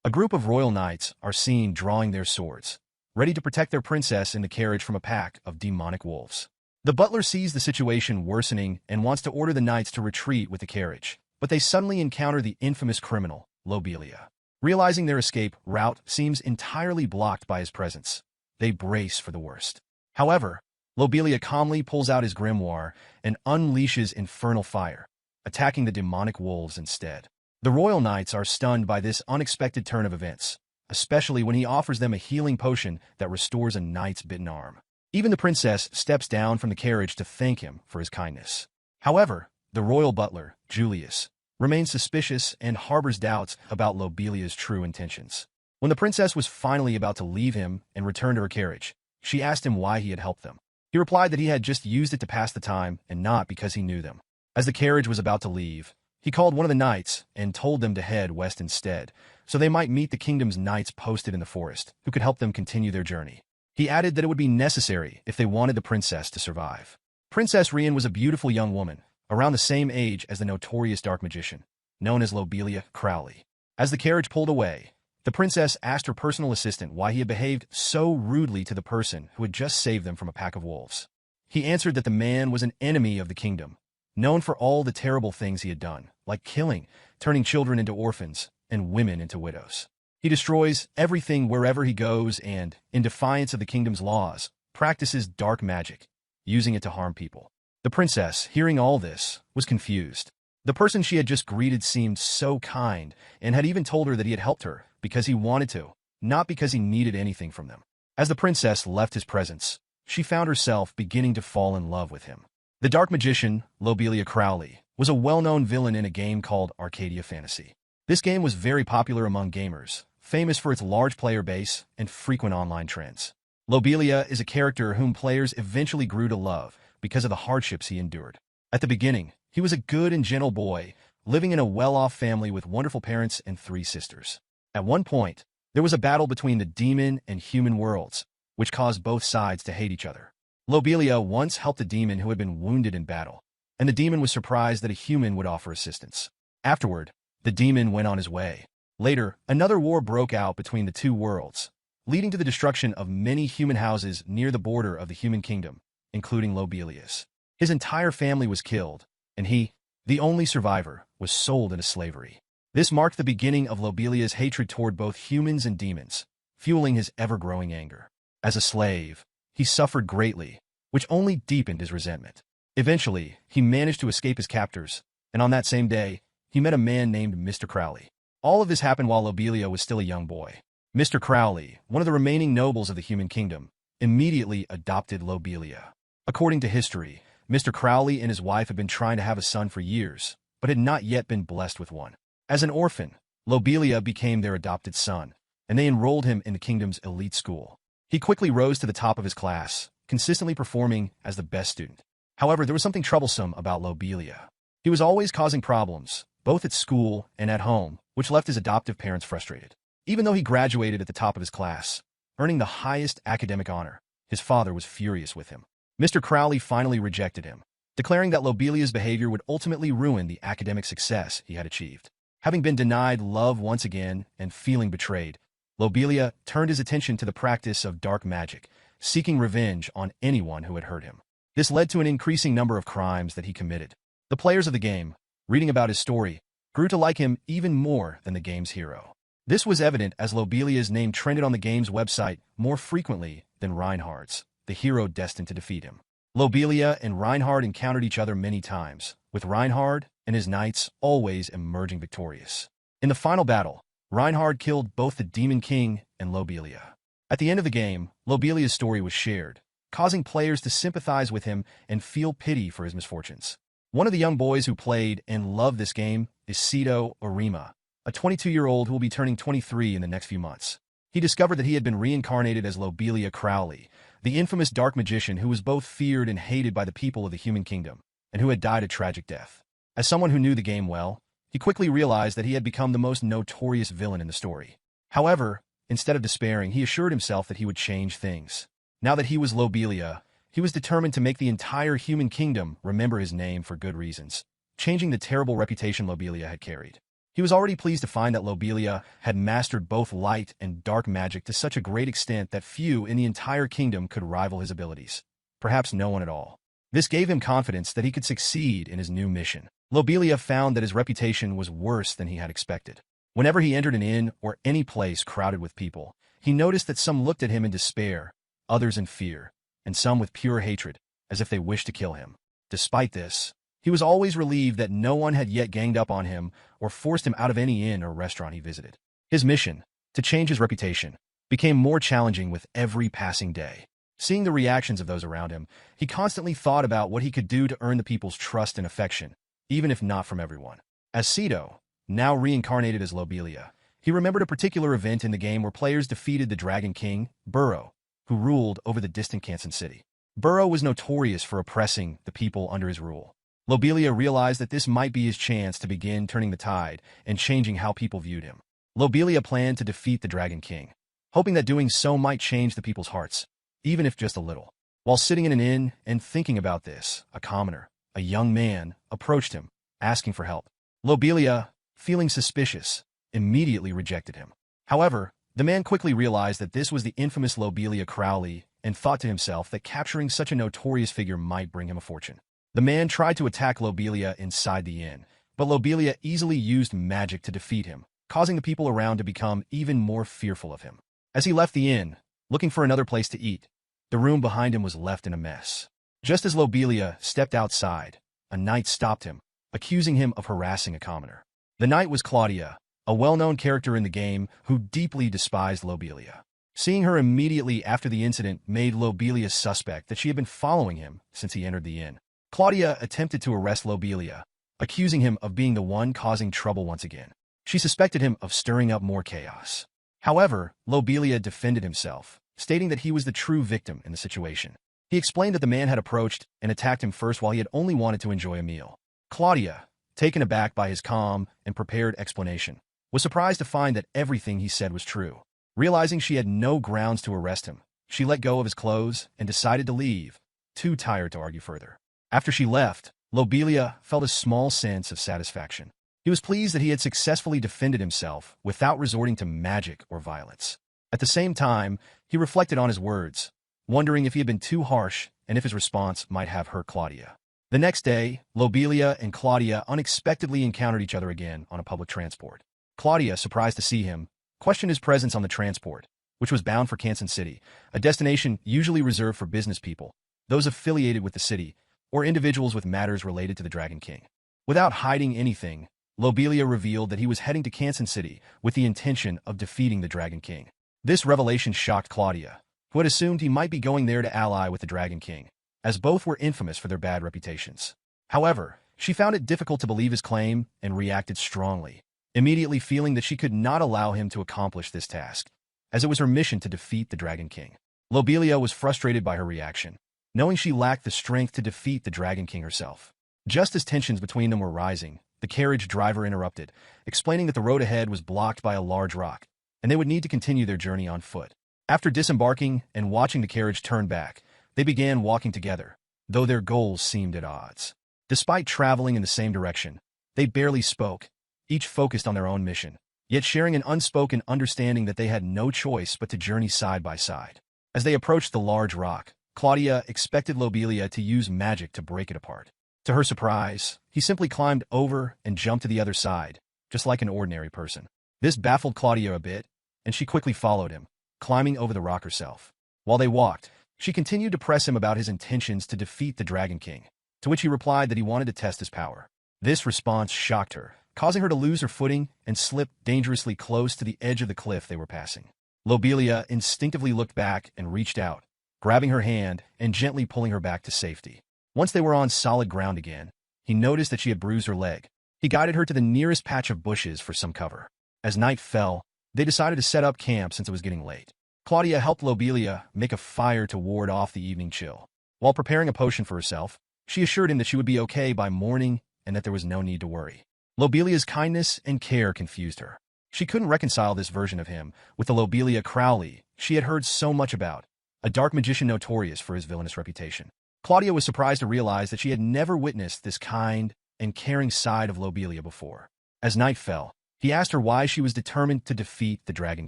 A group of royal knights are seen drawing their swords, ready to protect their princess in the carriage from a pack of demonic wolves. The butler sees the situation worsening and wants to order the knights to retreat with the carriage, but they suddenly encounter the infamous criminal, Lobelia. Realizing their escape route seems entirely blocked by his presence, they brace for the worst. However, Lobelia calmly pulls out his grimoire and unleashes infernal fire, attacking the demonic wolves instead. The royal knights are stunned by this unexpected turn of events, especially when he offers them a healing potion that restores a knight's bitten arm. Even the princess steps down from the carriage to thank him for his kindness. However, the royal butler, Julius, remains suspicious and harbors doubts about Lobelia's true intentions. When the princess was finally about to leave him and return to her carriage, she asked him why he had helped them. He replied that he had just used it to pass the time and not because he knew them. As the carriage was about to leave, he called one of the knights and told them to head west instead, so they might meet the kingdom's knights posted in the forest, who could help them continue their journey. He added that it would be necessary if they wanted the princess to survive. Princess Rian was a beautiful young woman, around the same age as the notorious dark magician, known as Lobelia Crowley. As the carriage pulled away, the princess asked her personal assistant why he had behaved so rudely to the person who had just saved them from a pack of wolves. He answered that the man was an enemy of the kingdom, known for all the terrible things he had done, like killing, turning children into orphans, and women into widows. He destroys everything wherever he goes and, in defiance of the kingdom's laws, practices dark magic, using it to harm people. The princess, hearing all this, was confused. The person she had just greeted seemed so kind and had even told her that he had helped her because he wanted to, not because he needed anything from them. As the princess left his presence, she found herself beginning to fall in love with him. The dark magician, Lobelia Crowley, was a well-known villain in a game called Arcadia Fantasy. This game was very popular among gamers, famous for its large player base and frequent online trends. Lobelia is a character whom players eventually grew to love because of the hardships he endured. At the beginning, he was a good and gentle boy, living in a well-off family with wonderful parents and 3 sisters. At one point, there was a battle between the demon and human worlds, which caused both sides to hate each other. Lobelia once helped a demon who had been wounded in battle, and the demon was surprised that a human would offer assistance. Afterward, the demon went on his way. Later, another war broke out between the 2 worlds, leading to the destruction of many human houses near the border of the human kingdom, including Lobelia's. His entire family was killed, and he, the only survivor, was sold into slavery. This marked the beginning of Lobelia's hatred toward both humans and demons, fueling his ever-growing anger. As a slave, he suffered greatly, which only deepened his resentment. Eventually, he managed to escape his captors, and on that same day, he met a man named Mr. Crowley. All of this happened while Lobelia was still a young boy. Mr. Crowley, one of the remaining nobles of the human kingdom, immediately adopted Lobelia. According to history, Mr. Crowley and his wife had been trying to have a son for years, but had not yet been blessed with one. As an orphan, Lobelia became their adopted son, and they enrolled him in the kingdom's elite school. He quickly rose to the top of his class, consistently performing as the best student. However, there was something troublesome about Lobelia. He was always causing problems, both at school and at home, which left his adoptive parents frustrated. Even though he graduated at the top of his class, earning the highest academic honor, his father was furious with him. Mr. Crowley finally rejected him, declaring that Lobelia's behavior would ultimately ruin the academic success he had achieved. Having been denied love once again and feeling betrayed, Lobelia turned his attention to the practice of dark magic, seeking revenge on anyone who had hurt him. This led to an increasing number of crimes that he committed. The players of the game, reading about his story, grew to like him even more than the game's hero. This was evident as Lobelia's name trended on the game's website more frequently than Reinhardt's, the hero destined to defeat him. Lobelia and Reinhardt encountered each other many times, with Reinhardt and his knights always emerging victorious. In the final battle, Reinhardt killed both the Demon King and Lobelia. At the end of the game, Lobelia's story was shared, causing players to sympathize with him and feel pity for his misfortunes. One of the young boys who played and loved this game is Sito Orima, a 22-year-old who will be turning 23 in the next few months. He discovered that he had been reincarnated as Lobelia Crowley, the infamous dark magician who was both feared and hated by the people of the human kingdom, and who had died a tragic death. As someone who knew the game well, he quickly realized that he had become the most notorious villain in the story. However, instead of despairing, he assured himself that he would change things. Now that he was Lobelia, he was determined to make the entire human kingdom remember his name for good reasons, changing the terrible reputation Lobelia had carried. He was already pleased to find that Lobelia had mastered both light and dark magic to such a great extent that few in the entire kingdom could rival his abilities. Perhaps no one at all. This gave him confidence that he could succeed in his new mission. Lobelia found that his reputation was worse than he had expected. Whenever he entered an inn or any place crowded with people, he noticed that some looked at him in despair, others in fear, and some with pure hatred, as if they wished to kill him. Despite this, he was always relieved that no one had yet ganged up on him or forced him out of any inn or restaurant he visited. His mission, to change his reputation, became more challenging with every passing day. Seeing the reactions of those around him, he constantly thought about what he could do to earn the people's trust and affection, even if not from everyone. As Cedo, now reincarnated as Lobelia, he remembered a particular event in the game where players defeated the Dragon King, Burrow, who ruled over the distant Kansan city. Burrow was notorious for oppressing the people under his rule. Lobelia realized that this might be his chance to begin turning the tide and changing how people viewed him. Lobelia planned to defeat the Dragon King, hoping that doing so might change the people's hearts, even if just a little. While sitting in an inn and thinking about this, a commoner, a young man, approached him, asking for help. Lobelia, feeling suspicious, immediately rejected him. However, the man quickly realized that this was the infamous Lobelia Crowley and thought to himself that capturing such a notorious figure might bring him a fortune. The man tried to attack Lobelia inside the inn, but Lobelia easily used magic to defeat him, causing the people around to become even more fearful of him. As he left the inn, looking for another place to eat, the room behind him was left in a mess. Just as Lobelia stepped outside, a knight stopped him, accusing him of harassing a commoner. The knight was Claudia, a well-known character in the game who deeply despised Lobelia. Seeing her immediately after the incident made Lobelia suspect that she had been following him since he entered the inn. Claudia attempted to arrest Lobelia, accusing him of being the one causing trouble once again. She suspected him of stirring up more chaos. However, Lobelia defended himself, stating that he was the true victim in the situation. He explained that the man had approached and attacked him first while he had only wanted to enjoy a meal. Claudia, taken aback by his calm and prepared explanation, was surprised to find that everything he said was true. Realizing she had no grounds to arrest him, she let go of his clothes and decided to leave, too tired to argue further. After she left, Lobelia felt a small sense of satisfaction. He was pleased that he had successfully defended himself without resorting to magic or violence. At the same time, he reflected on his words, wondering if he had been too harsh and if his response might have hurt Claudia. The next day, Lobelia and Claudia unexpectedly encountered each other again on a public transport. Claudia, surprised to see him, questioned his presence on the transport, which was bound for Kansan City, a destination usually reserved for business people, those affiliated with the city, or individuals with matters related to the Dragon King. Without hiding anything, Lobelia revealed that he was heading to Kansan City with the intention of defeating the Dragon King. This revelation shocked Claudia, who had assumed he might be going there to ally with the Dragon King, as both were infamous for their bad reputations. However, she found it difficult to believe his claim and reacted strongly, immediately feeling that she could not allow him to accomplish this task, as it was her mission to defeat the Dragon King. Lobelia was frustrated by her reaction, knowing she lacked the strength to defeat the Dragon King herself. Just as tensions between them were rising, the carriage driver interrupted, explaining that the road ahead was blocked by a large rock, and they would need to continue their journey on foot. After disembarking and watching the carriage turn back, they began walking together, though their goals seemed at odds. Despite traveling in the same direction, they barely spoke, each focused on their own mission, yet sharing an unspoken understanding that they had no choice but to journey side by side. As they approached the large rock, Claudia expected Lobelia to use magic to break it apart. To her surprise, he simply climbed over and jumped to the other side, just like an ordinary person. This baffled Claudia a bit, and she quickly followed him, climbing over the rock herself. While they walked, she continued to press him about his intentions to defeat the Dragon King, to which he replied that he wanted to test his power. This response shocked her, causing her to lose her footing and slip dangerously close to the edge of the cliff they were passing. Lobelia instinctively looked back and reached out, grabbing her hand and gently pulling her back to safety. Once they were on solid ground again, he noticed that she had bruised her leg. He guided her to the nearest patch of bushes for some cover. As night fell, they decided to set up camp since it was getting late. Claudia helped Lobelia make a fire to ward off the evening chill. While preparing a potion for herself, she assured him that she would be okay by morning and that there was no need to worry. Lobelia's kindness and care confused her. She couldn't reconcile this version of him with the Lobelia Crowley she had heard so much about, a dark magician notorious for his villainous reputation. Claudia was surprised to realize that she had never witnessed this kind and caring side of Lobelia before. As night fell, He asked her why she was determined to defeat the Dragon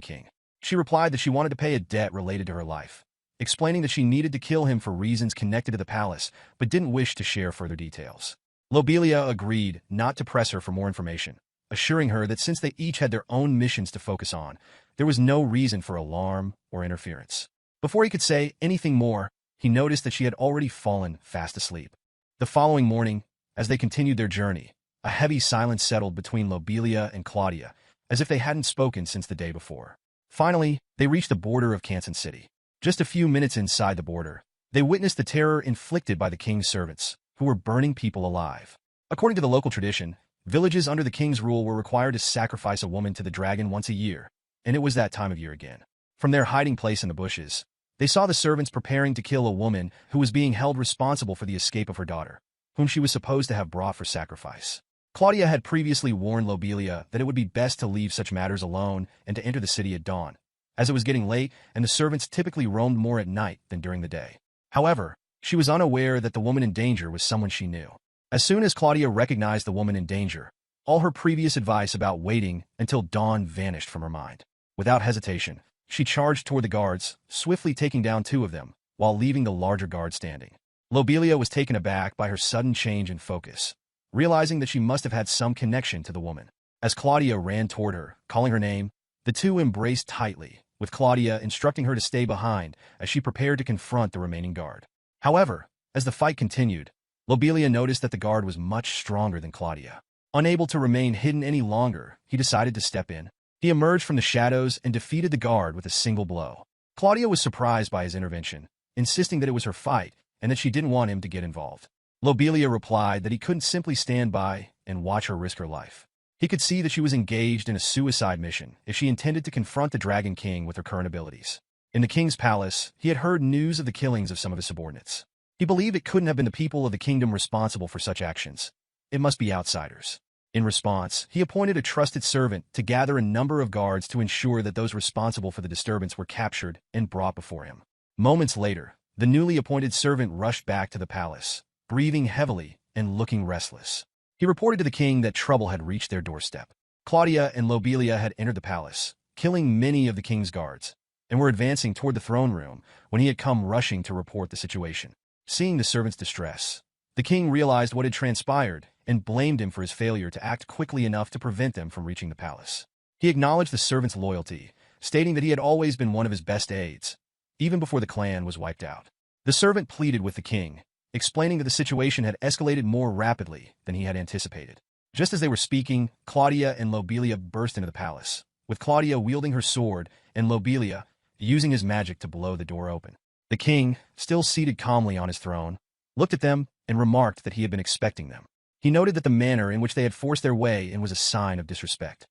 King. She replied that she wanted to pay a debt related to her life, explaining that she needed to kill him for reasons connected to the palace, but didn't wish to share further details. Lobelia agreed not to press her for more information, assuring her that since they each had their own missions to focus on, there was no reason for alarm or interference. Before he could say anything more, he noticed that she had already fallen fast asleep. The following morning, as they continued their journey, a heavy silence settled between Lobelia and Claudia, as if they hadn't spoken since the day before. Finally, they reached the border of Canton City. Just a few minutes inside the border, they witnessed the terror inflicted by the king's servants, who were burning people alive. According to the local tradition, villages under the king's rule were required to sacrifice a woman to the dragon once a year, and it was that time of year again. From their hiding place in the bushes, they saw the servants preparing to kill a woman who was being held responsible for the escape of her daughter, whom she was supposed to have brought for sacrifice. Claudia had previously warned Lobelia that it would be best to leave such matters alone and to enter the city at dawn, as it was getting late and the servants typically roamed more at night than during the day. However, she was unaware that the woman in danger was someone she knew. As soon as Claudia recognized the woman in danger, all her previous advice about waiting until dawn vanished from her mind. Without hesitation, she charged toward the guards, swiftly taking down two of them, while leaving the larger guard standing. Lobelia was taken aback by her sudden change in focus, realizing that she must have had some connection to the woman. As Claudia ran toward her, calling her name, the two embraced tightly, with Claudia instructing her to stay behind as she prepared to confront the remaining guard. However, as the fight continued, Lobelia noticed that the guard was much stronger than Claudia. Unable to remain hidden any longer, he decided to step in. He emerged from the shadows and defeated the guard with a single blow. Claudia was surprised by his intervention, insisting that it was her fight and that she didn't want him to get involved. Lobelia replied that he couldn't simply stand by and watch her risk her life. He could see that she was engaged in a suicide mission if she intended to confront the Dragon King with her current abilities. In the king's palace, he had heard news of the killings of some of his subordinates. He believed it couldn't have been the people of the kingdom responsible for such actions. It must be outsiders. In response, he appointed a trusted servant to gather a number of guards to ensure that those responsible for the disturbance were captured and brought before him. Moments later, the newly appointed servant rushed back to the palace, breathing heavily and looking restless. He reported to the king that trouble had reached their doorstep. Claudia and Lobelia had entered the palace, killing many of the king's guards, and were advancing toward the throne room when he had come rushing to report the situation. Seeing the servant's distress, the king realized what had transpired and blamed him for his failure to act quickly enough to prevent them from reaching the palace. He acknowledged the servant's loyalty, stating that he had always been one of his best aides, even before the clan was wiped out. The servant pleaded with the king, explaining that the situation had escalated more rapidly than he had anticipated. Just as they were speaking, Claudia and Lobelia burst into the palace, with Claudia wielding her sword and Lobelia using his magic to blow the door open. The king, still seated calmly on his throne, looked at them and remarked that he had been expecting them. He noted that the manner in which they had forced their way in was a sign of disrespect.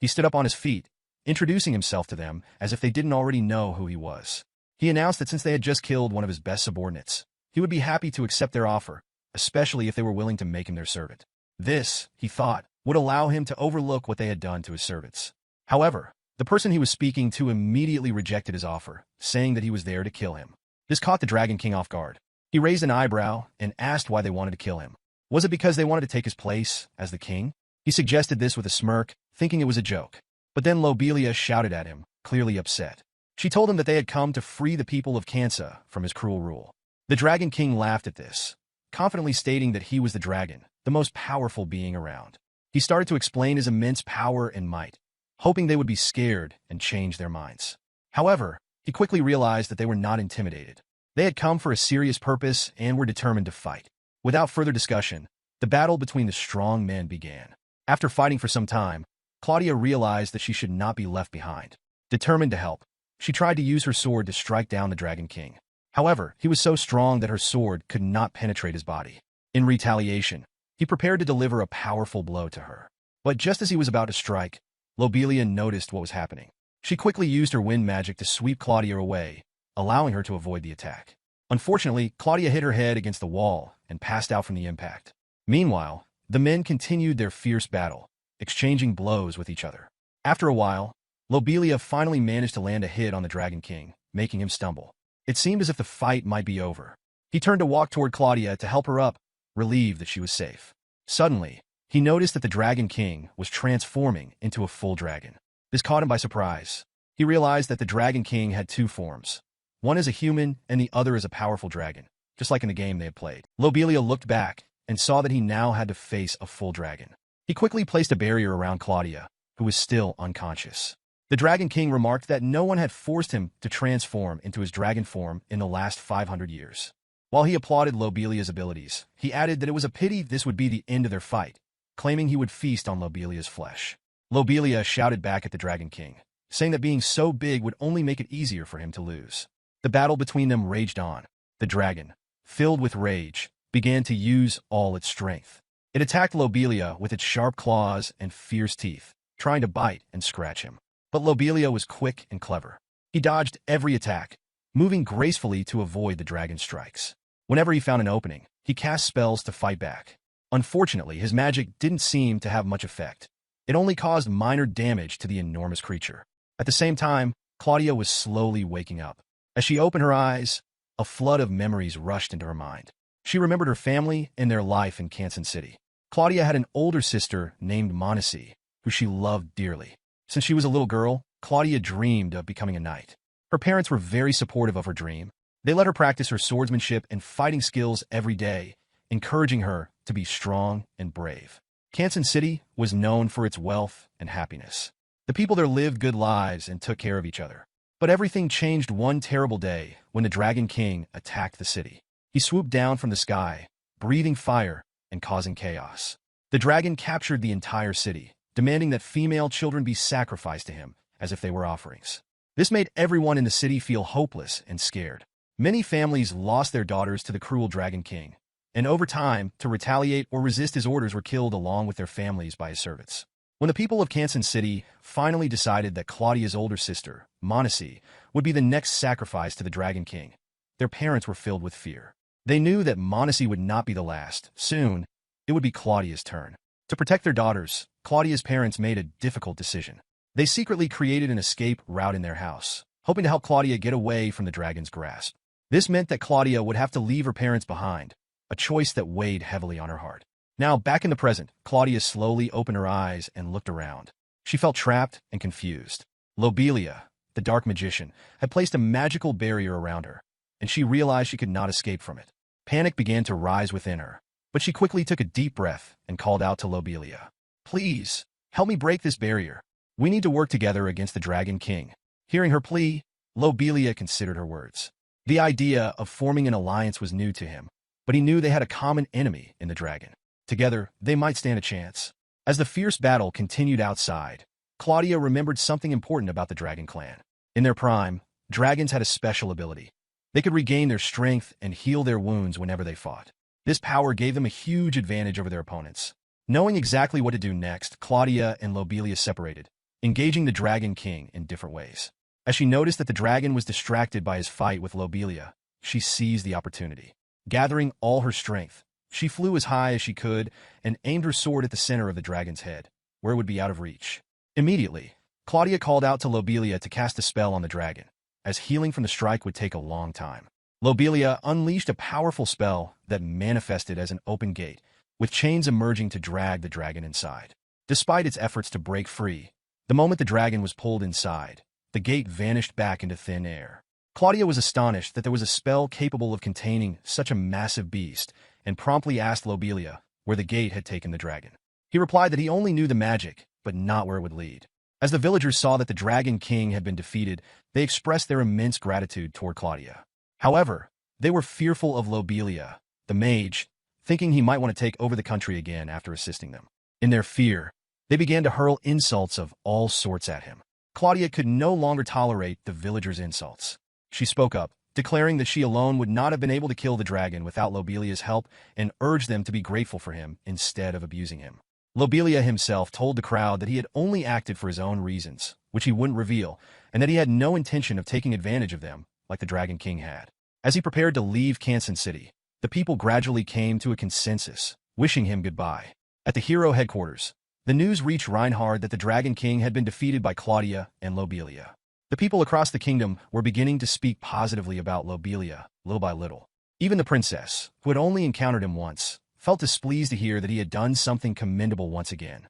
He stood up on his feet, introducing himself to them as if they didn't already know who he was. He announced that since they had just killed one of his best subordinates, he would be happy to accept their offer, especially if they were willing to make him their servant. This, he thought, would allow him to overlook what they had done to his servants. However, the person he was speaking to immediately rejected his offer, saying that he was there to kill him. This caught the Dragon King off guard. He raised an eyebrow and asked why they wanted to kill him. Was it because they wanted to take his place as the king? He suggested this with a smirk, thinking it was a joke. But then Lobelia shouted at him, clearly upset. She told him that they had come to free the people of Kansa from his cruel rule. The Dragon King laughed at this, confidently stating that he was the dragon, the most powerful being around. He started to explain his immense power and might, hoping they would be scared and change their minds. However, he quickly realized that they were not intimidated. They had come for a serious purpose and were determined to fight. Without further discussion, the battle between the strong men began. After fighting for some time, Claudia realized that she should not be left behind. Determined to help, she tried to use her sword to strike down the Dragon King. However, he was so strong that her sword could not penetrate his body. In retaliation, he prepared to deliver a powerful blow to her. But just as he was about to strike, Lobelia noticed what was happening. She quickly used her wind magic to sweep Claudia away, allowing her to avoid the attack. Unfortunately, Claudia hit her head against the wall and passed out from the impact. Meanwhile, the men continued their fierce battle, exchanging blows with each other. After a while, Lobelia finally managed to land a hit on the Dragon King, making him stumble. It seemed as if the fight might be over. He turned to walk toward Claudia to help her up, relieved that she was safe. Suddenly, he noticed that the Dragon King was transforming into a full dragon. This caught him by surprise. He realized that the Dragon King had two forms. One as a human and the other as a powerful dragon, just like in the game they had played. Lobelia looked back and saw that he now had to face a full dragon. He quickly placed a barrier around Claudia, who was still unconscious. The Dragon King remarked that no one had forced him to transform into his dragon form in the last 500 years. While he applauded Lobelia's abilities, he added that it was a pity this would be the end of their fight, claiming he would feast on Lobelia's flesh. Lobelia shouted back at the Dragon King, saying that being so big would only make it easier for him to lose. The battle between them raged on. The dragon, filled with rage, began to use all its strength. It attacked Lobelia with its sharp claws and fierce teeth, trying to bite and scratch him. But Lobelia was quick and clever. He dodged every attack, moving gracefully to avoid the dragon's strikes. Whenever he found an opening, he cast spells to fight back. Unfortunately, his magic didn't seem to have much effect. It only caused minor damage to the enormous creature. At the same time, Claudia was slowly waking up. As she opened her eyes, a flood of memories rushed into her mind. She remembered her family and their life in Kansas City. Claudia had an older sister named Monacy, who she loved dearly. Since she was a little girl, Claudia dreamed of becoming a knight. Her parents were very supportive of her dream. They let her practice her swordsmanship and fighting skills every day, encouraging her to be strong and brave. Kansas City was known for its wealth and happiness. The people there lived good lives and took care of each other. But everything changed one terrible day when the Dragon King attacked the city. He swooped down from the sky, breathing fire and causing chaos. The dragon captured the entire city, demanding that female children be sacrificed to him as if they were offerings. This made everyone in the city feel hopeless and scared. Many families lost their daughters to the cruel Dragon King, and over time, to retaliate or resist his orders were killed along with their families by his servants. When the people of Kansas City finally decided that Claudia's older sister, Monacy, would be the next sacrifice to the Dragon King, their parents were filled with fear. They knew that Monacy would not be the last. Soon, it would be Claudia's turn. To protect their daughters, Claudia's parents made a difficult decision. They secretly created an escape route in their house, hoping to help Claudia get away from the dragon's grasp. This meant that Claudia would have to leave her parents behind, a choice that weighed heavily on her heart. Now, back in the present, Claudia slowly opened her eyes and looked around. She felt trapped and confused. Lobelia, the dark magician, had placed a magical barrier around her, and she realized she could not escape from it. Panic began to rise within her, but she quickly took a deep breath and called out to Lobelia. "Please, help me break this barrier. We need to work together against the Dragon King." Hearing her plea, Lobelia considered her words. The idea of forming an alliance was new to him, but he knew they had a common enemy in the dragon. Together, they might stand a chance. As the fierce battle continued outside, Claudia remembered something important about the Dragon Clan. In their prime, dragons had a special ability. They could regain their strength and heal their wounds whenever they fought. This power gave them a huge advantage over their opponents. Knowing exactly what to do next, Claudia and Lobelia separated, engaging the Dragon King in different ways. As she noticed that the dragon was distracted by his fight with Lobelia, she seized the opportunity. Gathering all her strength, she flew as high as she could and aimed her sword at the center of the dragon's head, where it would be out of reach. Immediately, Claudia called out to Lobelia to cast a spell on the dragon, as healing from the strike would take a long time. Lobelia unleashed a powerful spell that manifested as an open gate, with chains emerging to drag the dragon inside. Despite its efforts to break free, the moment the dragon was pulled inside, the gate vanished back into thin air. Claudia was astonished that there was a spell capable of containing such a massive beast, and promptly asked Lobelia where the gate had taken the dragon. He replied that he only knew the magic, but not where it would lead. As the villagers saw that the Dragon King had been defeated, they expressed their immense gratitude toward Claudia. However, they were fearful of Lobelia, the mage, thinking he might want to take over the country again after assisting them. In their fear, they began to hurl insults of all sorts at him. Claudia could no longer tolerate the villagers' insults. She spoke up, declaring that she alone would not have been able to kill the dragon without Lobelia's help, and urged them to be grateful for him instead of abusing him. Lobelia himself told the crowd that he had only acted for his own reasons, which he wouldn't reveal, and that he had no intention of taking advantage of them like the Dragon King had. As he prepared to leave Kansas City, the people gradually came to a consensus, wishing him goodbye. At the hero headquarters, the news reached Reinhard that the Dragon King had been defeated by Claudia and Lobelia. The people across the kingdom were beginning to speak positively about Lobelia, little by little. Even the princess, who had only encountered him once, felt displeased to hear that he had done something commendable once again.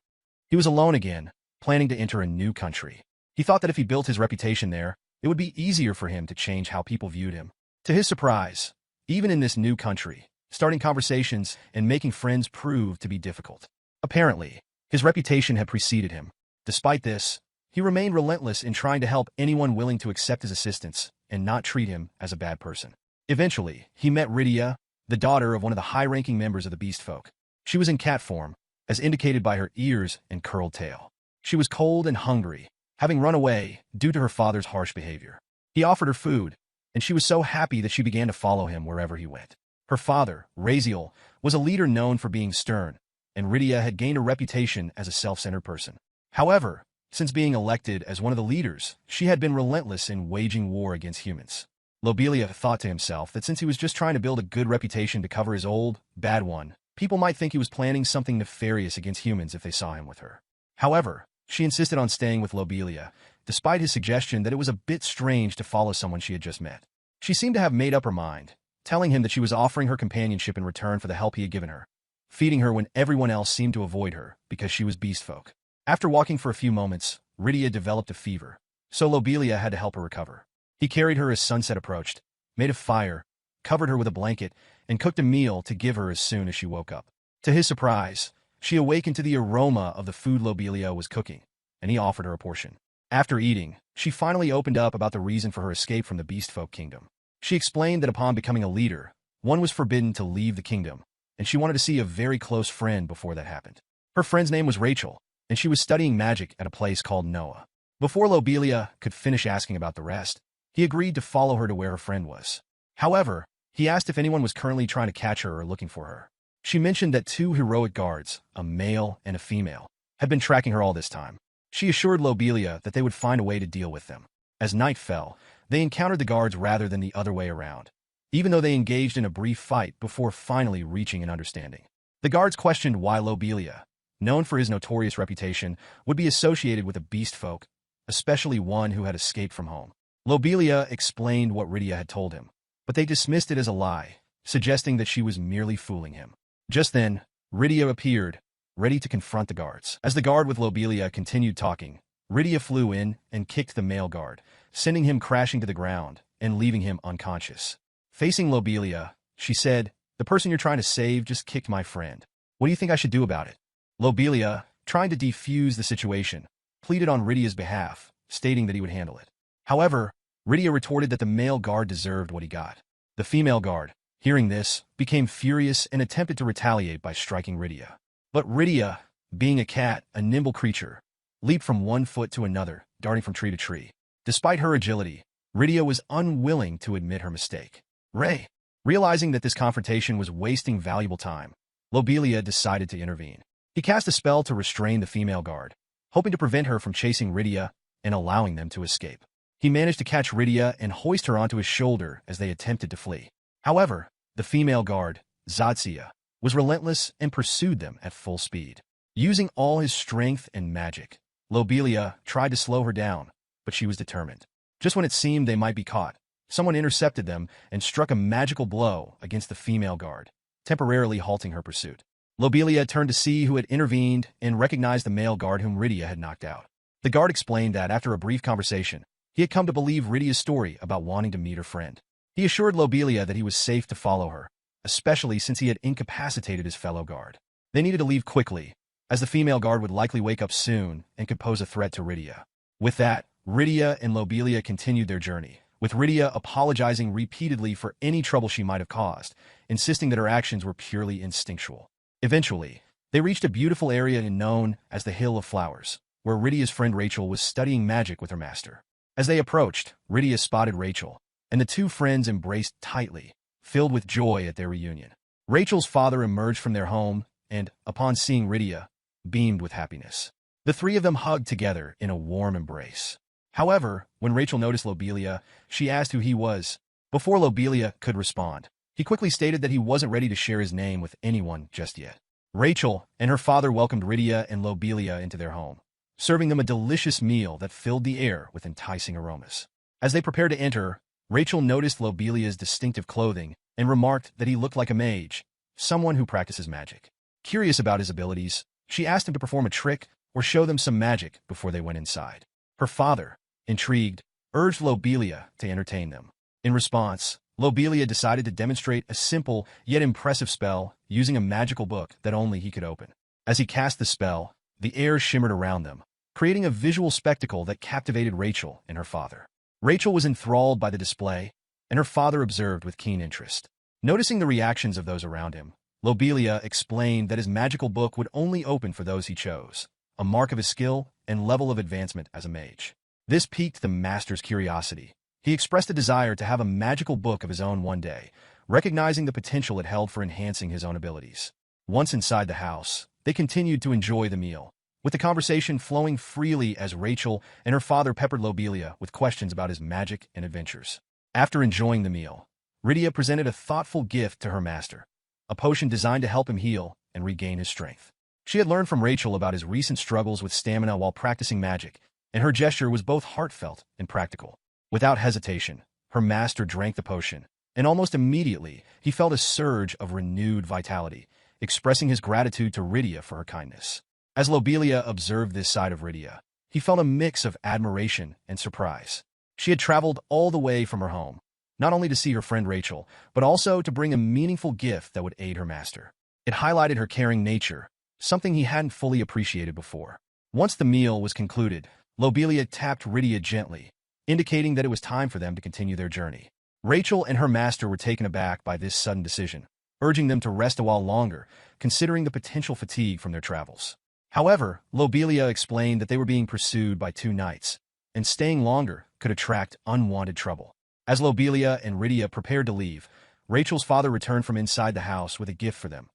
He was alone again, planning to enter a new country. He thought that if he built his reputation there, it would be easier for him to change how people viewed him. To his surprise, even in this new country, starting conversations and making friends proved to be difficult. Apparently, his reputation had preceded him. Despite this, he remained relentless in trying to help anyone willing to accept his assistance and not treat him as a bad person. Eventually, he met Rydia, the daughter of one of the high-ranking members of the beast folk. She was in cat form, as indicated by her ears and curled tail. She was cold and hungry, having run away due to her father's harsh behavior. He offered her food, and she was so happy that she began to follow him wherever he went. Her father, Raziel, was a leader known for being stern, and Rydia had gained a reputation as a self-centered person. However, since being elected as one of the leaders, she had been relentless in waging war against humans. Lobelia thought to himself that since he was just trying to build a good reputation to cover his old, bad one, people might think he was planning something nefarious against humans if they saw him with her. However, she insisted on staying with Lobelia, despite his suggestion that it was a bit strange to follow someone she had just met. She seemed to have made up her mind, telling him that she was offering her companionship in return for the help he had given her, feeding her when everyone else seemed to avoid her because she was beast folk. After walking for a few moments, Rydia developed a fever, so Lobelia had to help her recover. He carried her as sunset approached, made a fire, covered her with a blanket, and cooked a meal to give her as soon as she woke up. To his surprise, she awakened to the aroma of the food Lobelia was cooking, and he offered her a portion. After eating, she finally opened up about the reason for her escape from the beast folk kingdom. She explained that upon becoming a leader, one was forbidden to leave the kingdom, and she wanted to see a very close friend before that happened. Her friend's name was Rachel, and she was studying magic at a place called Noah. Before Lobelia could finish asking about the rest, he agreed to follow her to where her friend was. However, he asked if anyone was currently trying to catch her or looking for her. She mentioned that 2 heroic guards, a male and a female, had been tracking her all this time. She assured Lobelia that they would find a way to deal with them. As night fell, they encountered the guards rather than the other way around, even though they engaged in a brief fight before finally reaching an understanding. The guards questioned why Lobelia, known for his notorious reputation, would be associated with a beast folk, especially one who had escaped from home. Lobelia explained what Rydia had told him, but they dismissed it as a lie, suggesting that she was merely fooling him. Just then, Rydia appeared, ready to confront the guards. As the guard with Lobelia continued talking, Rydia flew in and kicked the male guard, sending him crashing to the ground and leaving him unconscious. Facing Lobelia, she said, "The person you're trying to save just kicked my friend. What do you think I should do about it?" Lobelia, trying to defuse the situation, pleaded on Rydia's behalf, stating that he would handle it. However, Rydia retorted that the male guard deserved what he got. The female guard, hearing this, became furious and attempted to retaliate by striking Rydia. But Rydia, being a cat, a nimble creature, leaped from one foot to another, darting from tree to tree. Despite her agility, Rydia was unwilling to admit her mistake. Realizing that this confrontation was wasting valuable time, Lobelia decided to intervene. He cast a spell to restrain the female guard, hoping to prevent her from chasing Rydia and allowing them to escape. He managed to catch Rydia and hoist her onto his shoulder as they attempted to flee. However, the female guard, Zadzia, was relentless and pursued them at full speed. Using all his strength and magic, Lobelia tried to slow her down, but she was determined. Just when it seemed they might be caught, someone intercepted them and struck a magical blow against the female guard, temporarily halting her pursuit. Lobelia turned to see who had intervened and recognized the male guard whom Rydia had knocked out. The guard explained that, after a brief conversation, he had come to believe Rydia's story about wanting to meet her friend. He assured Lobelia that he was safe to follow her, especially since he had incapacitated his fellow guard. They needed to leave quickly, as the female guard would likely wake up soon and could pose a threat to Rydia. With that, Rydia and Lobelia continued their journey, with Rydia apologizing repeatedly for any trouble she might have caused, insisting that her actions were purely instinctual. Eventually, they reached a beautiful area known as the Hill of Flowers, where Rydia's friend Rachel was studying magic with her master. As they approached, Rydia spotted Rachel, and the two friends embraced tightly, filled with joy at their reunion. Rachel's father emerged from their home and, upon seeing Rydia, beamed with happiness. The 3 of them hugged together in a warm embrace. However, when Rachel noticed Lobelia, she asked who he was. Before Lobelia could respond, he quickly stated that he wasn't ready to share his name with anyone just yet. Rachel and her father welcomed Rydia and Lobelia into their home, serving them a delicious meal that filled the air with enticing aromas. As they prepared to enter, Rachel noticed Lobelia's distinctive clothing and remarked that he looked like a mage, someone who practices magic. Curious about his abilities, she asked him to perform a trick or show them some magic before they went inside. Her father, intrigued, urged Lobelia to entertain them. In response, Lobelia decided to demonstrate a simple yet impressive spell using a magical book that only he could open. As he cast the spell, the air shimmered around them, creating a visual spectacle that captivated Rachel and her father. Rachel was enthralled by the display, and her father observed with keen interest. Noticing the reactions of those around him, Lobelia explained that his magical book would only open for those he chose, a mark of his skill and level of advancement as a mage. This piqued the master's curiosity. He expressed a desire to have a magical book of his own one day, recognizing the potential it held for enhancing his own abilities. Once inside the house, they continued to enjoy the meal, with the conversation flowing freely as Rachel and her father peppered Lobelia with questions about his magic and adventures. After enjoying the meal, Rydia presented a thoughtful gift to her master, a potion designed to help him heal and regain his strength. She had learned from Rachel about his recent struggles with stamina while practicing magic, and her gesture was both heartfelt and practical. Without hesitation, her master drank the potion, and almost immediately he felt a surge of renewed vitality, expressing his gratitude to Rydia for her kindness. As Lobelia observed this side of Rydia, he felt a mix of admiration and surprise. She had traveled all the way from her home, not only to see her friend Rachel, but also to bring a meaningful gift that would aid her master. It highlighted her caring nature, something he hadn't fully appreciated before. Once the meal was concluded, Lobelia tapped Rydia gently, indicating that it was time for them to continue their journey. Rachel and her master were taken aback by this sudden decision, urging them to rest a while longer, considering the potential fatigue from their travels. However, Lobelia explained that they were being pursued by two knights, and staying longer could attract unwanted trouble. As Lobelia and Rydia prepared to leave, Rachel's father returned from inside the house with a gift for them,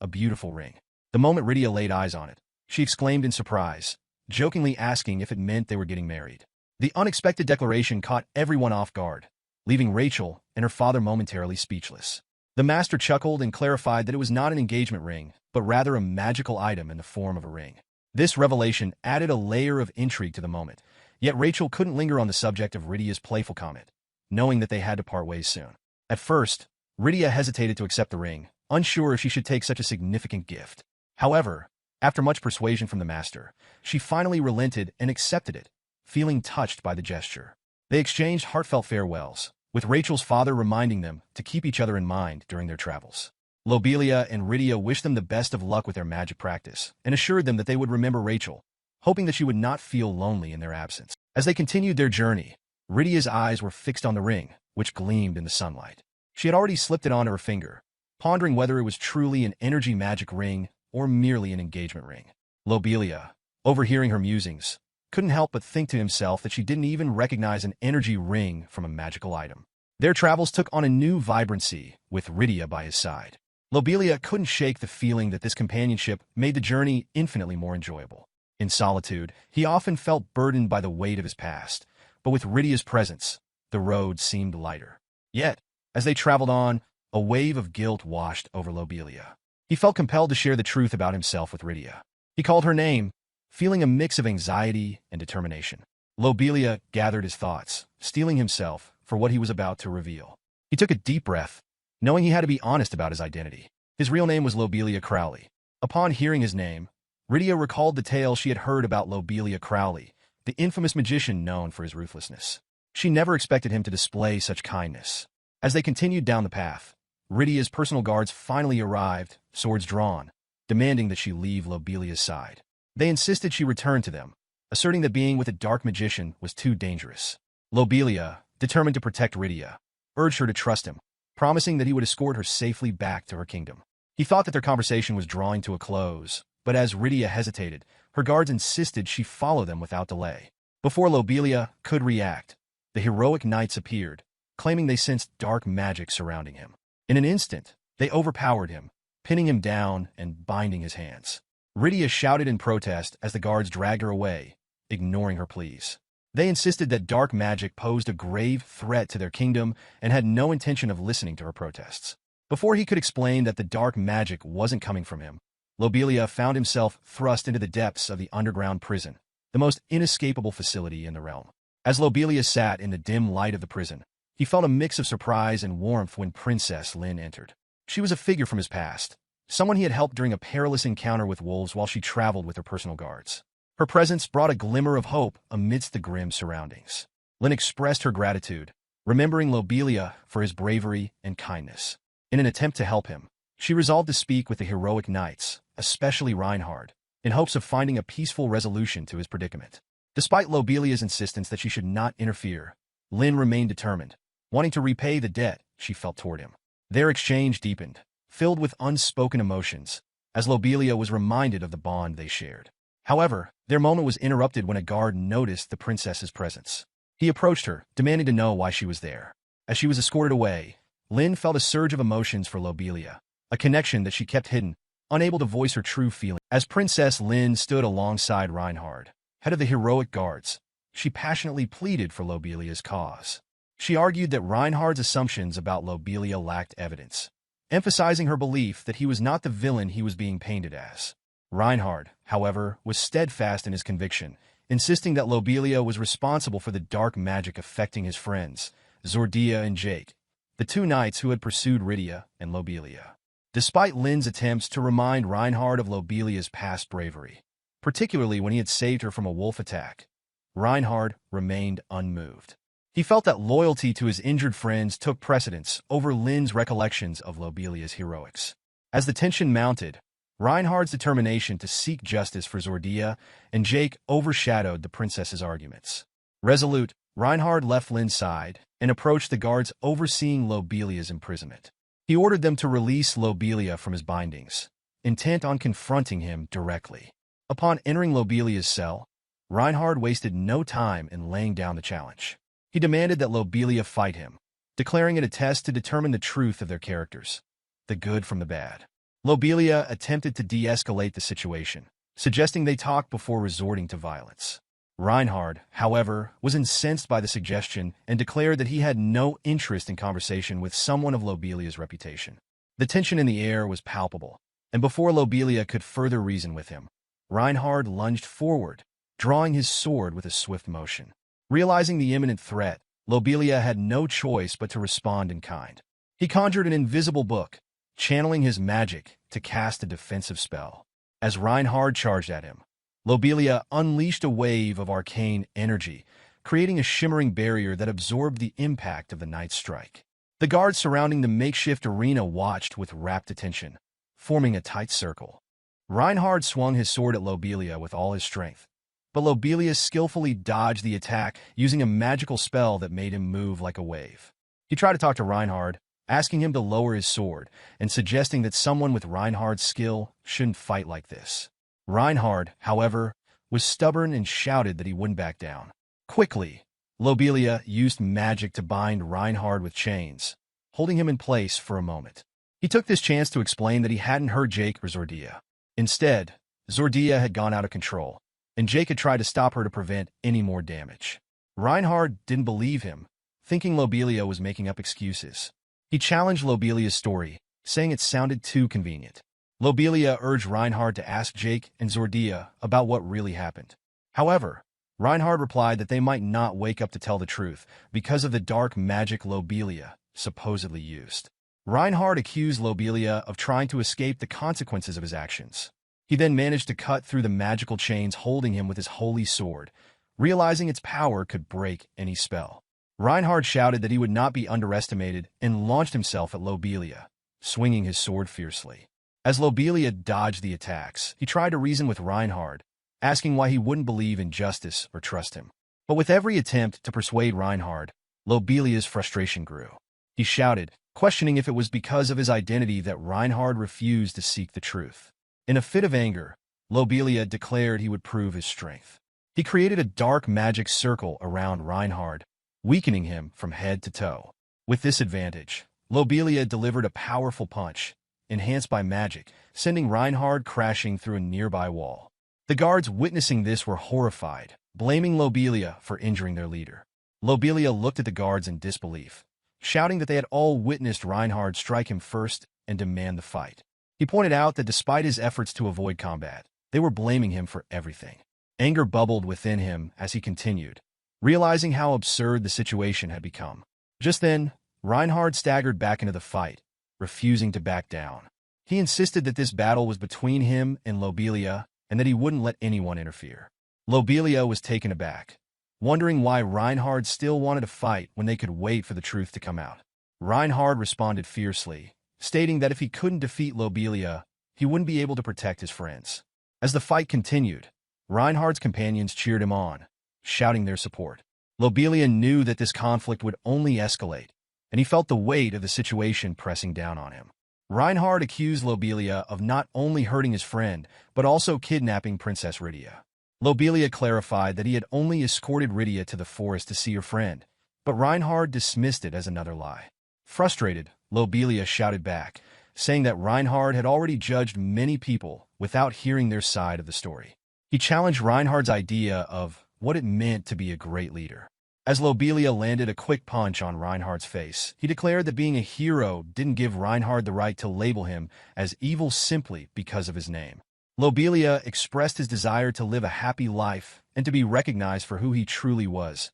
a beautiful ring. The moment Rydia laid eyes on it, she exclaimed in surprise, jokingly asking if it meant they were getting married. The unexpected declaration caught everyone off guard, leaving Rachel and her father momentarily speechless. The master chuckled and clarified that it was not an engagement ring, but rather a magical item in the form of a ring. This revelation added a layer of intrigue to the moment, yet Rachel couldn't linger on the subject of Rydia's playful comment, knowing that they had to part ways soon. At first, Rydia hesitated to accept the ring, unsure if she should take such a significant gift. However, after much persuasion from the master, she finally relented and accepted it, feeling touched by the gesture. They exchanged heartfelt farewells, with Rachel's father reminding them to keep each other in mind during their travels. Lobelia and Rydia wished them the best of luck with their magic practice and assured them that they would remember Rachel, hoping that she would not feel lonely in their absence. As they continued their journey, Rydia's eyes were fixed on the ring, which gleamed in the sunlight. She had already slipped it onto her finger, pondering whether it was truly an energy magic ring or merely an engagement ring. Lobelia, overhearing her musings, couldn't help but think to himself that she didn't even recognize an energy ring from a magical item. Their travels took on a new vibrancy, with Rydia by his side. Lobelia couldn't shake the feeling that this companionship made the journey infinitely more enjoyable. In solitude, he often felt burdened by the weight of his past, but with Rydia's presence, the road seemed lighter. Yet, as they traveled on, a wave of guilt washed over Lobelia. He felt compelled to share the truth about himself with Rydia. He called her name, feeling a mix of anxiety and determination. Lobelia gathered his thoughts, steeling himself for what he was about to reveal. He took a deep breath, knowing he had to be honest about his identity. His real name was Lobelia Crowley. Upon hearing his name, Rydia recalled the tale she had heard about Lobelia Crowley, the infamous magician known for his ruthlessness. She never expected him to display such kindness. As they continued down the path, Rydia's personal guards finally arrived, swords drawn, demanding that she leave Lobelia's side. They insisted she return to them, asserting that being with a dark magician was too dangerous. Lobelia, determined to protect Rydia, urged her to trust him, promising that he would escort her safely back to her kingdom. He thought that their conversation was drawing to a close, but as Rydia hesitated, her guards insisted she follow them without delay. Before Lobelia could react, the heroic knights appeared, claiming they sensed dark magic surrounding him. In an instant, they overpowered him, pinning him down and binding his hands. Rydia shouted in protest as the guards dragged her away, ignoring her pleas. They insisted that dark magic posed a grave threat to their kingdom and had no intention of listening to her protests. Before he could explain that the dark magic wasn't coming from him, Lobelia found himself thrust into the depths of the underground prison, the most inescapable facility in the realm. As Lobelia sat in the dim light of the prison, he felt a mix of surprise and warmth when Princess Lin entered. She was a figure from his past, someone he had helped during a perilous encounter with wolves while she traveled with her personal guards. Her presence brought a glimmer of hope amidst the grim surroundings. Lynn expressed her gratitude, remembering Lobelia for his bravery and kindness. In an attempt to help him, she resolved to speak with the heroic knights, especially Reinhard, in hopes of finding a peaceful resolution to his predicament. Despite Lobelia's insistence that she should not interfere, Lynn remained determined, wanting to repay the debt she felt toward him. Their exchange deepened, filled with unspoken emotions, as Lobelia was reminded of the bond they shared. However, their moment was interrupted when a guard noticed the princess's presence. He approached her, demanding to know why she was there. As she was escorted away, Lynn felt a surge of emotions for Lobelia, a connection that she kept hidden, unable to voice her true feelings. As Princess Lynn stood alongside Reinhard, head of the heroic guards, she passionately pleaded for Lobelia's cause. She argued that Reinhard's assumptions about Lobelia lacked evidence, emphasizing her belief that he was not the villain he was being painted as. Reinhard, however, was steadfast in his conviction, insisting that Lobelia was responsible for the dark magic affecting his friends, Zordia and Jake, the two knights who had pursued Rydia and Lobelia. Despite Lynn's attempts to remind Reinhard of Lobelia's past bravery, particularly when he had saved her from a wolf attack, Reinhard remained unmoved. He felt that loyalty to his injured friends took precedence over Lynn's recollections of Lobelia's heroics. As the tension mounted, Reinhard's determination to seek justice for Zordia and Jake overshadowed the princess's arguments. Resolute, Reinhard left Lynn's side and approached the guards overseeing Lobelia's imprisonment. He ordered them to release Lobelia from his bindings, intent on confronting him directly. Upon entering Lobelia's cell, Reinhard wasted no time in laying down the challenge. He demanded that Lobelia fight him, declaring it a test to determine the truth of their characters, the good from the bad. Lobelia attempted to de-escalate the situation, suggesting they talk before resorting to violence. Reinhard, however, was incensed by the suggestion and declared that he had no interest in conversation with someone of Lobelia's reputation. The tension in the air was palpable, and before Lobelia could further reason with him, Reinhard lunged forward, drawing his sword with a swift motion. Realizing the imminent threat, Lobelia had no choice but to respond in kind. He conjured an invisible book, channeling his magic to cast a defensive spell. As Reinhard charged at him, Lobelia unleashed a wave of arcane energy, creating a shimmering barrier that absorbed the impact of the knight's strike. The guards surrounding the makeshift arena watched with rapt attention, forming a tight circle. Reinhard swung his sword at Lobelia with all his strength, but Lobelia skillfully dodged the attack using a magical spell that made him move like a wave. He tried to talk to Reinhard, asking him to lower his sword and suggesting that someone with Reinhard's skill shouldn't fight like this. Reinhard, however, was stubborn and shouted that he wouldn't back down. Quickly, Lobelia used magic to bind Reinhard with chains, holding him in place for a moment. He took this chance to explain that he hadn't hurt Jake or Zordia. Instead, Zordia had gone out of control, and Jake had tried to stop her to prevent any more damage. Reinhard didn't believe him, thinking Lobelia was making up excuses. He challenged Lobelia's story, saying it sounded too convenient. Lobelia urged Reinhard to ask Jake and Zordia about what really happened. However, Reinhard replied that they might not wake up to tell the truth because of the dark magic Lobelia supposedly used. Reinhard accused Lobelia of trying to escape the consequences of his actions. He then managed to cut through the magical chains holding him with his holy sword, realizing its power could break any spell. Reinhard shouted that he would not be underestimated and launched himself at Lobelia, swinging his sword fiercely. As Lobelia dodged the attacks, he tried to reason with Reinhard, asking why he wouldn't believe in justice or trust him. But with every attempt to persuade Reinhard, Lobelia's frustration grew. He shouted, questioning if it was because of his identity that Reinhard refused to seek the truth. In a fit of anger, Lobelia declared he would prove his strength. He created a dark magic circle around Reinhard, weakening him from head to toe. With this advantage, Lobelia delivered a powerful punch, enhanced by magic, sending Reinhard crashing through a nearby wall. The guards witnessing this were horrified, blaming Lobelia for injuring their leader. Lobelia looked at the guards in disbelief, shouting that they had all witnessed Reinhard strike him first and demand the fight. He pointed out that despite his efforts to avoid combat, they were blaming him for everything. Anger bubbled within him as he continued, realizing how absurd the situation had become. Just then, Reinhard staggered back into the fight, refusing to back down. He insisted that this battle was between him and Lobelia and that he wouldn't let anyone interfere. Lobelia was taken aback, wondering why Reinhard still wanted to fight when they could wait for the truth to come out. Reinhard responded fiercely, stating that if he couldn't defeat Lobelia, he wouldn't be able to protect his friends. As the fight continued, Reinhard's companions cheered him on, shouting their support. Lobelia knew that this conflict would only escalate, and he felt the weight of the situation pressing down on him. Reinhard accused Lobelia of not only hurting his friend, but also kidnapping Princess Rydia. Lobelia clarified that he had only escorted Rydia to the forest to see her friend, but Reinhard dismissed it as another lie. Frustrated, Lobelia shouted back, saying that Reinhard had already judged many people without hearing their side of the story. He challenged Reinhard's idea of what it meant to be a great leader. As Lobelia landed a quick punch on Reinhard's face, he declared that being a hero didn't give Reinhard the right to label him as evil simply because of his name. Lobelia expressed his desire to live a happy life and to be recognized for who he truly was,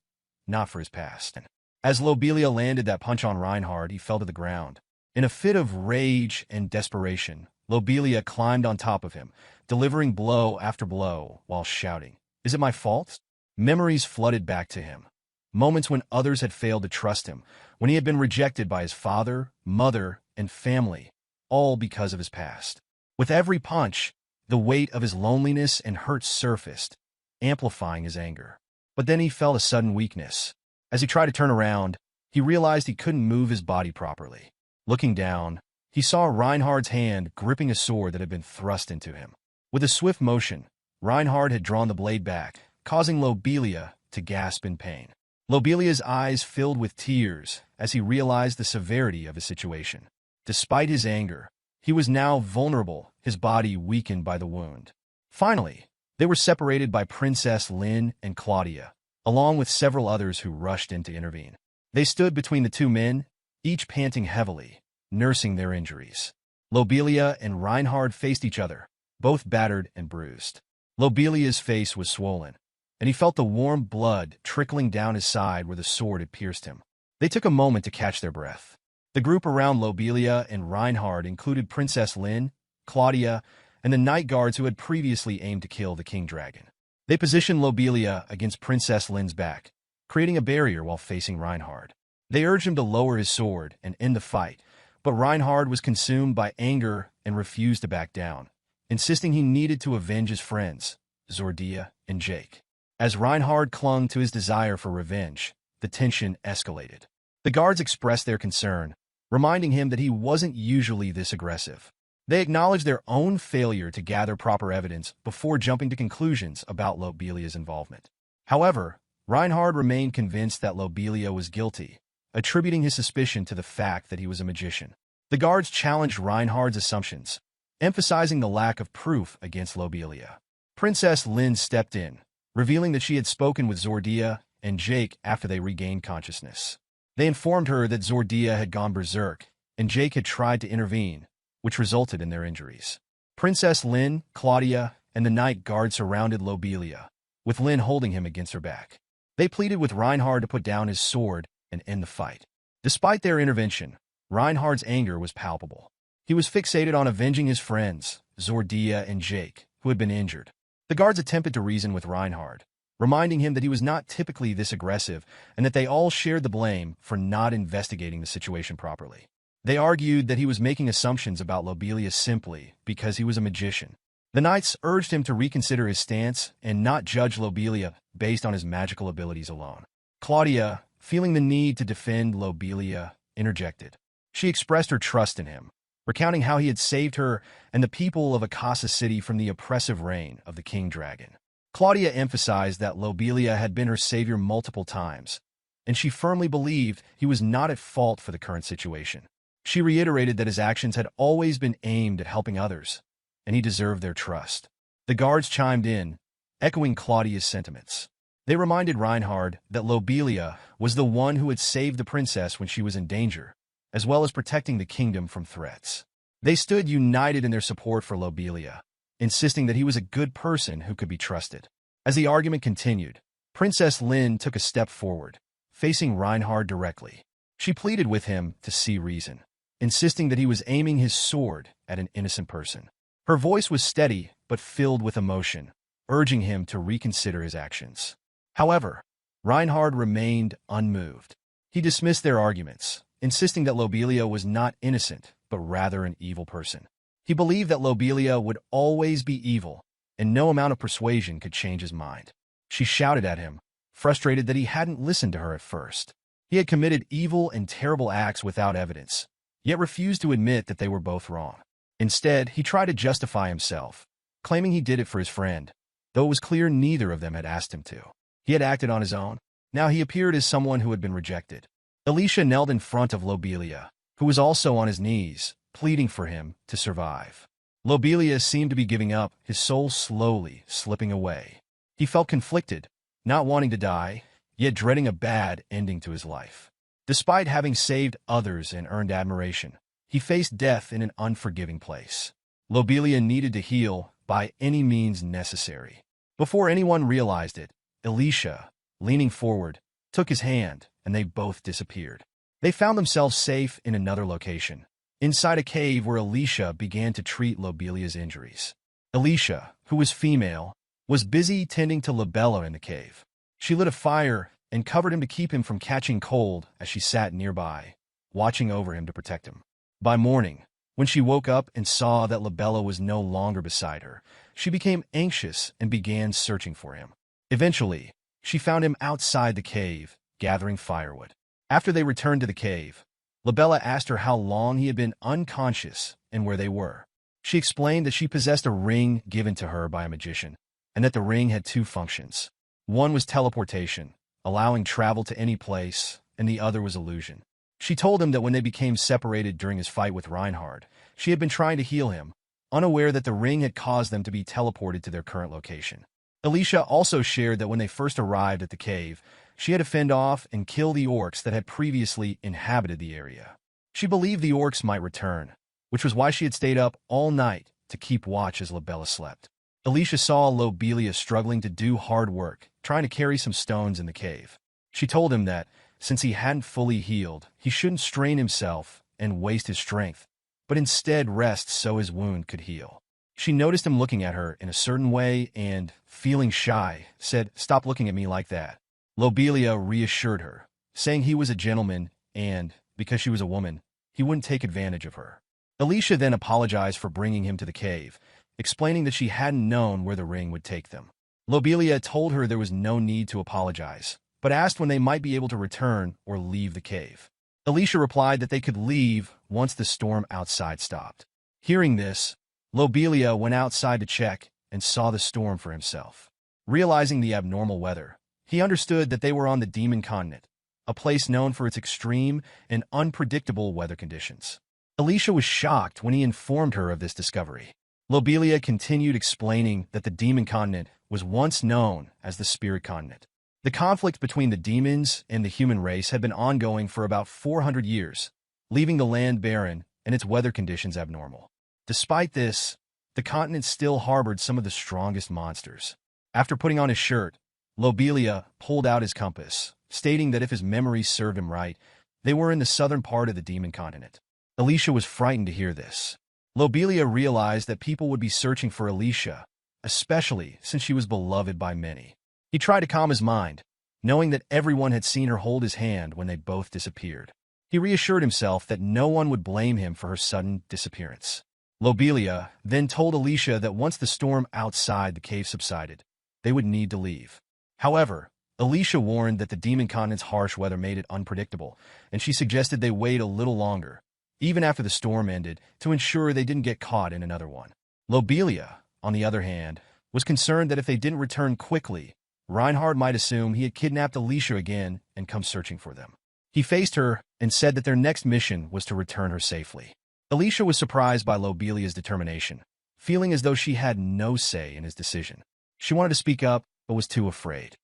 not for his past. As Lobelia landed that punch on Reinhard, he fell to the ground. In a fit of rage and desperation, Lobelia climbed on top of him, delivering blow after blow while shouting, "Is it my fault?" Memories flooded back to him. Moments when others had failed to trust him, when he had been rejected by his father, mother, and family, all because of his past. With every punch, the weight of his loneliness and hurt surfaced, amplifying his anger. But then he felt a sudden weakness. As he tried to turn around, he realized he couldn't move his body properly. Looking down, he saw Reinhard's hand gripping a sword that had been thrust into him. With a swift motion, Reinhard had drawn the blade back, causing Lobelia to gasp in pain. Lobelia's eyes filled with tears as he realized the severity of his situation. Despite his anger, he was now vulnerable, his body weakened by the wound. Finally, they were separated by Princess Lynn and Claudia, along with several others who rushed in to intervene. They stood between the two men, each panting heavily, nursing their injuries. Lobelia and Reinhard faced each other, both battered and bruised. Lobelia's face was swollen, and he felt the warm blood trickling down his side where the sword had pierced him. They took a moment to catch their breath. The group around Lobelia and Reinhard included Princess Lynn, Claudia, and the night guards who had previously aimed to kill the king dragon. They positioned Lobelia against Princess Lynn's back, creating a barrier while facing Reinhard. They urged him to lower his sword and end the fight, but Reinhard was consumed by anger and refused to back down, insisting he needed to avenge his friends, Zordia and Jake. As Reinhard clung to his desire for revenge, the tension escalated. The guards expressed their concern, reminding him that he wasn't usually this aggressive. They acknowledged their own failure to gather proper evidence before jumping to conclusions about Lobelia's involvement. However, Reinhard remained convinced that Lobelia was guilty, attributing his suspicion to the fact that he was a magician. The guards challenged Reinhard's assumptions, emphasizing the lack of proof against Lobelia. Princess Lynn stepped in, revealing that she had spoken with Zordia and Jake after they regained consciousness. They informed her that Zordia had gone berserk, and Jake had tried to intervene, which resulted in their injuries. Princess Lynn, Claudia, and the night guard surrounded Lobelia, with Lynn holding him against her back. They pleaded with Reinhard to put down his sword and end the fight. Despite their intervention, Reinhard's anger was palpable. He was fixated on avenging his friends, Zordia and Jake, who had been injured. The guards attempted to reason with Reinhard, reminding him that he was not typically this aggressive and that they all shared the blame for not investigating the situation properly. They argued that he was making assumptions about Lobelia simply because he was a magician. The knights urged him to reconsider his stance and not judge Lobelia based on his magical abilities alone. Claudia, feeling the need to defend Lobelia, interjected. She expressed her trust in him, recounting how he had saved her and the people of Akasa City from the oppressive reign of the king dragon. Claudia emphasized that Lobelia had been her savior multiple times, and she firmly believed he was not at fault for the current situation. She reiterated that his actions had always been aimed at helping others, and he deserved their trust. The guards chimed in, echoing Claudia's sentiments. They reminded Reinhard that Lobelia was the one who had saved the princess when she was in danger, as well as protecting the kingdom from threats. They stood united in their support for Lobelia, insisting that he was a good person who could be trusted. As the argument continued, Princess Lynn took a step forward, facing Reinhard directly. She pleaded with him to see reason. insisting that he was aiming his sword at an innocent person. Her voice was steady but filled with emotion, urging him to reconsider his actions. However, Reinhard remained unmoved. He dismissed their arguments, insisting that Lobelia was not innocent, but rather an evil person. He believed that Lobelia would always be evil, and no amount of persuasion could change his mind. She shouted at him, frustrated that he hadn't listened to her at first. He had committed evil and terrible acts without evidence, yet refused to admit that they were both wrong. Instead, he tried to justify himself, claiming he did it for his friend, though it was clear neither of them had asked him to. He had acted on his own. Now he appeared as someone who had been rejected. Alicia knelt in front of Lobelia, who was also on his knees, pleading for him to survive. Lobelia seemed to be giving up, his soul slowly slipping away. He felt conflicted, not wanting to die, yet dreading a bad ending to his life. Despite having saved others and earned admiration, he faced death in an unforgiving place. Lobelia needed to heal by any means necessary. Before anyone realized it, Alicia, leaning forward, took his hand, and they both disappeared. They found themselves safe in another location, inside a cave where Alicia began to treat Lobelia's injuries. Alicia, who was female, was busy tending to Lobella in the cave. She lit a fire and covered him to keep him from catching cold as she sat nearby, watching over him to protect him. By morning, when she woke up and saw that Lobella was no longer beside her, she became anxious and began searching for him. Eventually, she found him outside the cave, gathering firewood. After they returned to the cave, Lobella asked her how long he had been unconscious and where they were. She explained that she possessed a ring given to her by a magician, and that the ring had two functions. One was teleportation, allowing travel to any place, and the other was illusion. She told him that when they became separated during his fight with Reinhard, she had been trying to heal him, unaware that the ring had caused them to be teleported to their current location. Alicia also shared that when they first arrived at the cave, she had to fend off and kill the orcs that had previously inhabited the area. She believed the orcs might return, which was why she had stayed up all night to keep watch as Lobella slept. Alicia saw Lobelia struggling to do hard work, trying to carry some stones in the cave. She told him that, since he hadn't fully healed, he shouldn't strain himself and waste his strength, but instead rest so his wound could heal. She noticed him looking at her in a certain way and, feeling shy, said, "Stop looking at me like that." Lobelia reassured her, saying he was a gentleman and, because she was a woman, he wouldn't take advantage of her. Alicia then apologized for bringing him to the cave, explaining that she hadn't known where the ring would take them. Lobelia told her there was no need to apologize, but asked when they might be able to return or leave the cave. Alicia replied that they could leave once the storm outside stopped. Hearing this, Lobelia went outside to check and saw the storm for himself. Realizing the abnormal weather, he understood that they were on the Demon Continent, a place known for its extreme and unpredictable weather conditions. Alicia was shocked when he informed her of this discovery. Lobelia continued explaining that the Demon Continent was once known as the Spirit Continent. The conflict between the demons and the human race had been ongoing for about 400 years, leaving the land barren and its weather conditions abnormal. Despite this, the continent still harbored some of the strongest monsters. After putting on his shirt, Lobelia pulled out his compass, stating that if his memories served him right, they were in the southern part of the Demon Continent. Alicia was frightened to hear this. Lobelia realized that people would be searching for Alicia, especially since she was beloved by many. He tried to calm his mind, knowing that everyone had seen her hold his hand when they both disappeared. He reassured himself that no one would blame him for her sudden disappearance. Lobelia then told Alicia that once the storm outside the cave subsided, they would need to leave. However, Alicia warned that the Demon Continent's harsh weather made it unpredictable, and she suggested they wait a little longer, even after the storm ended, to ensure they didn't get caught in another one. Lobelia, on the other hand, was concerned that if they didn't return quickly, Reinhard might assume he had kidnapped Alicia again and come searching for them. He faced her and said that their next mission was to return her safely. Alicia was surprised by Lobelia's determination, feeling as though she had no say in his decision. She wanted to speak up, but was too afraid.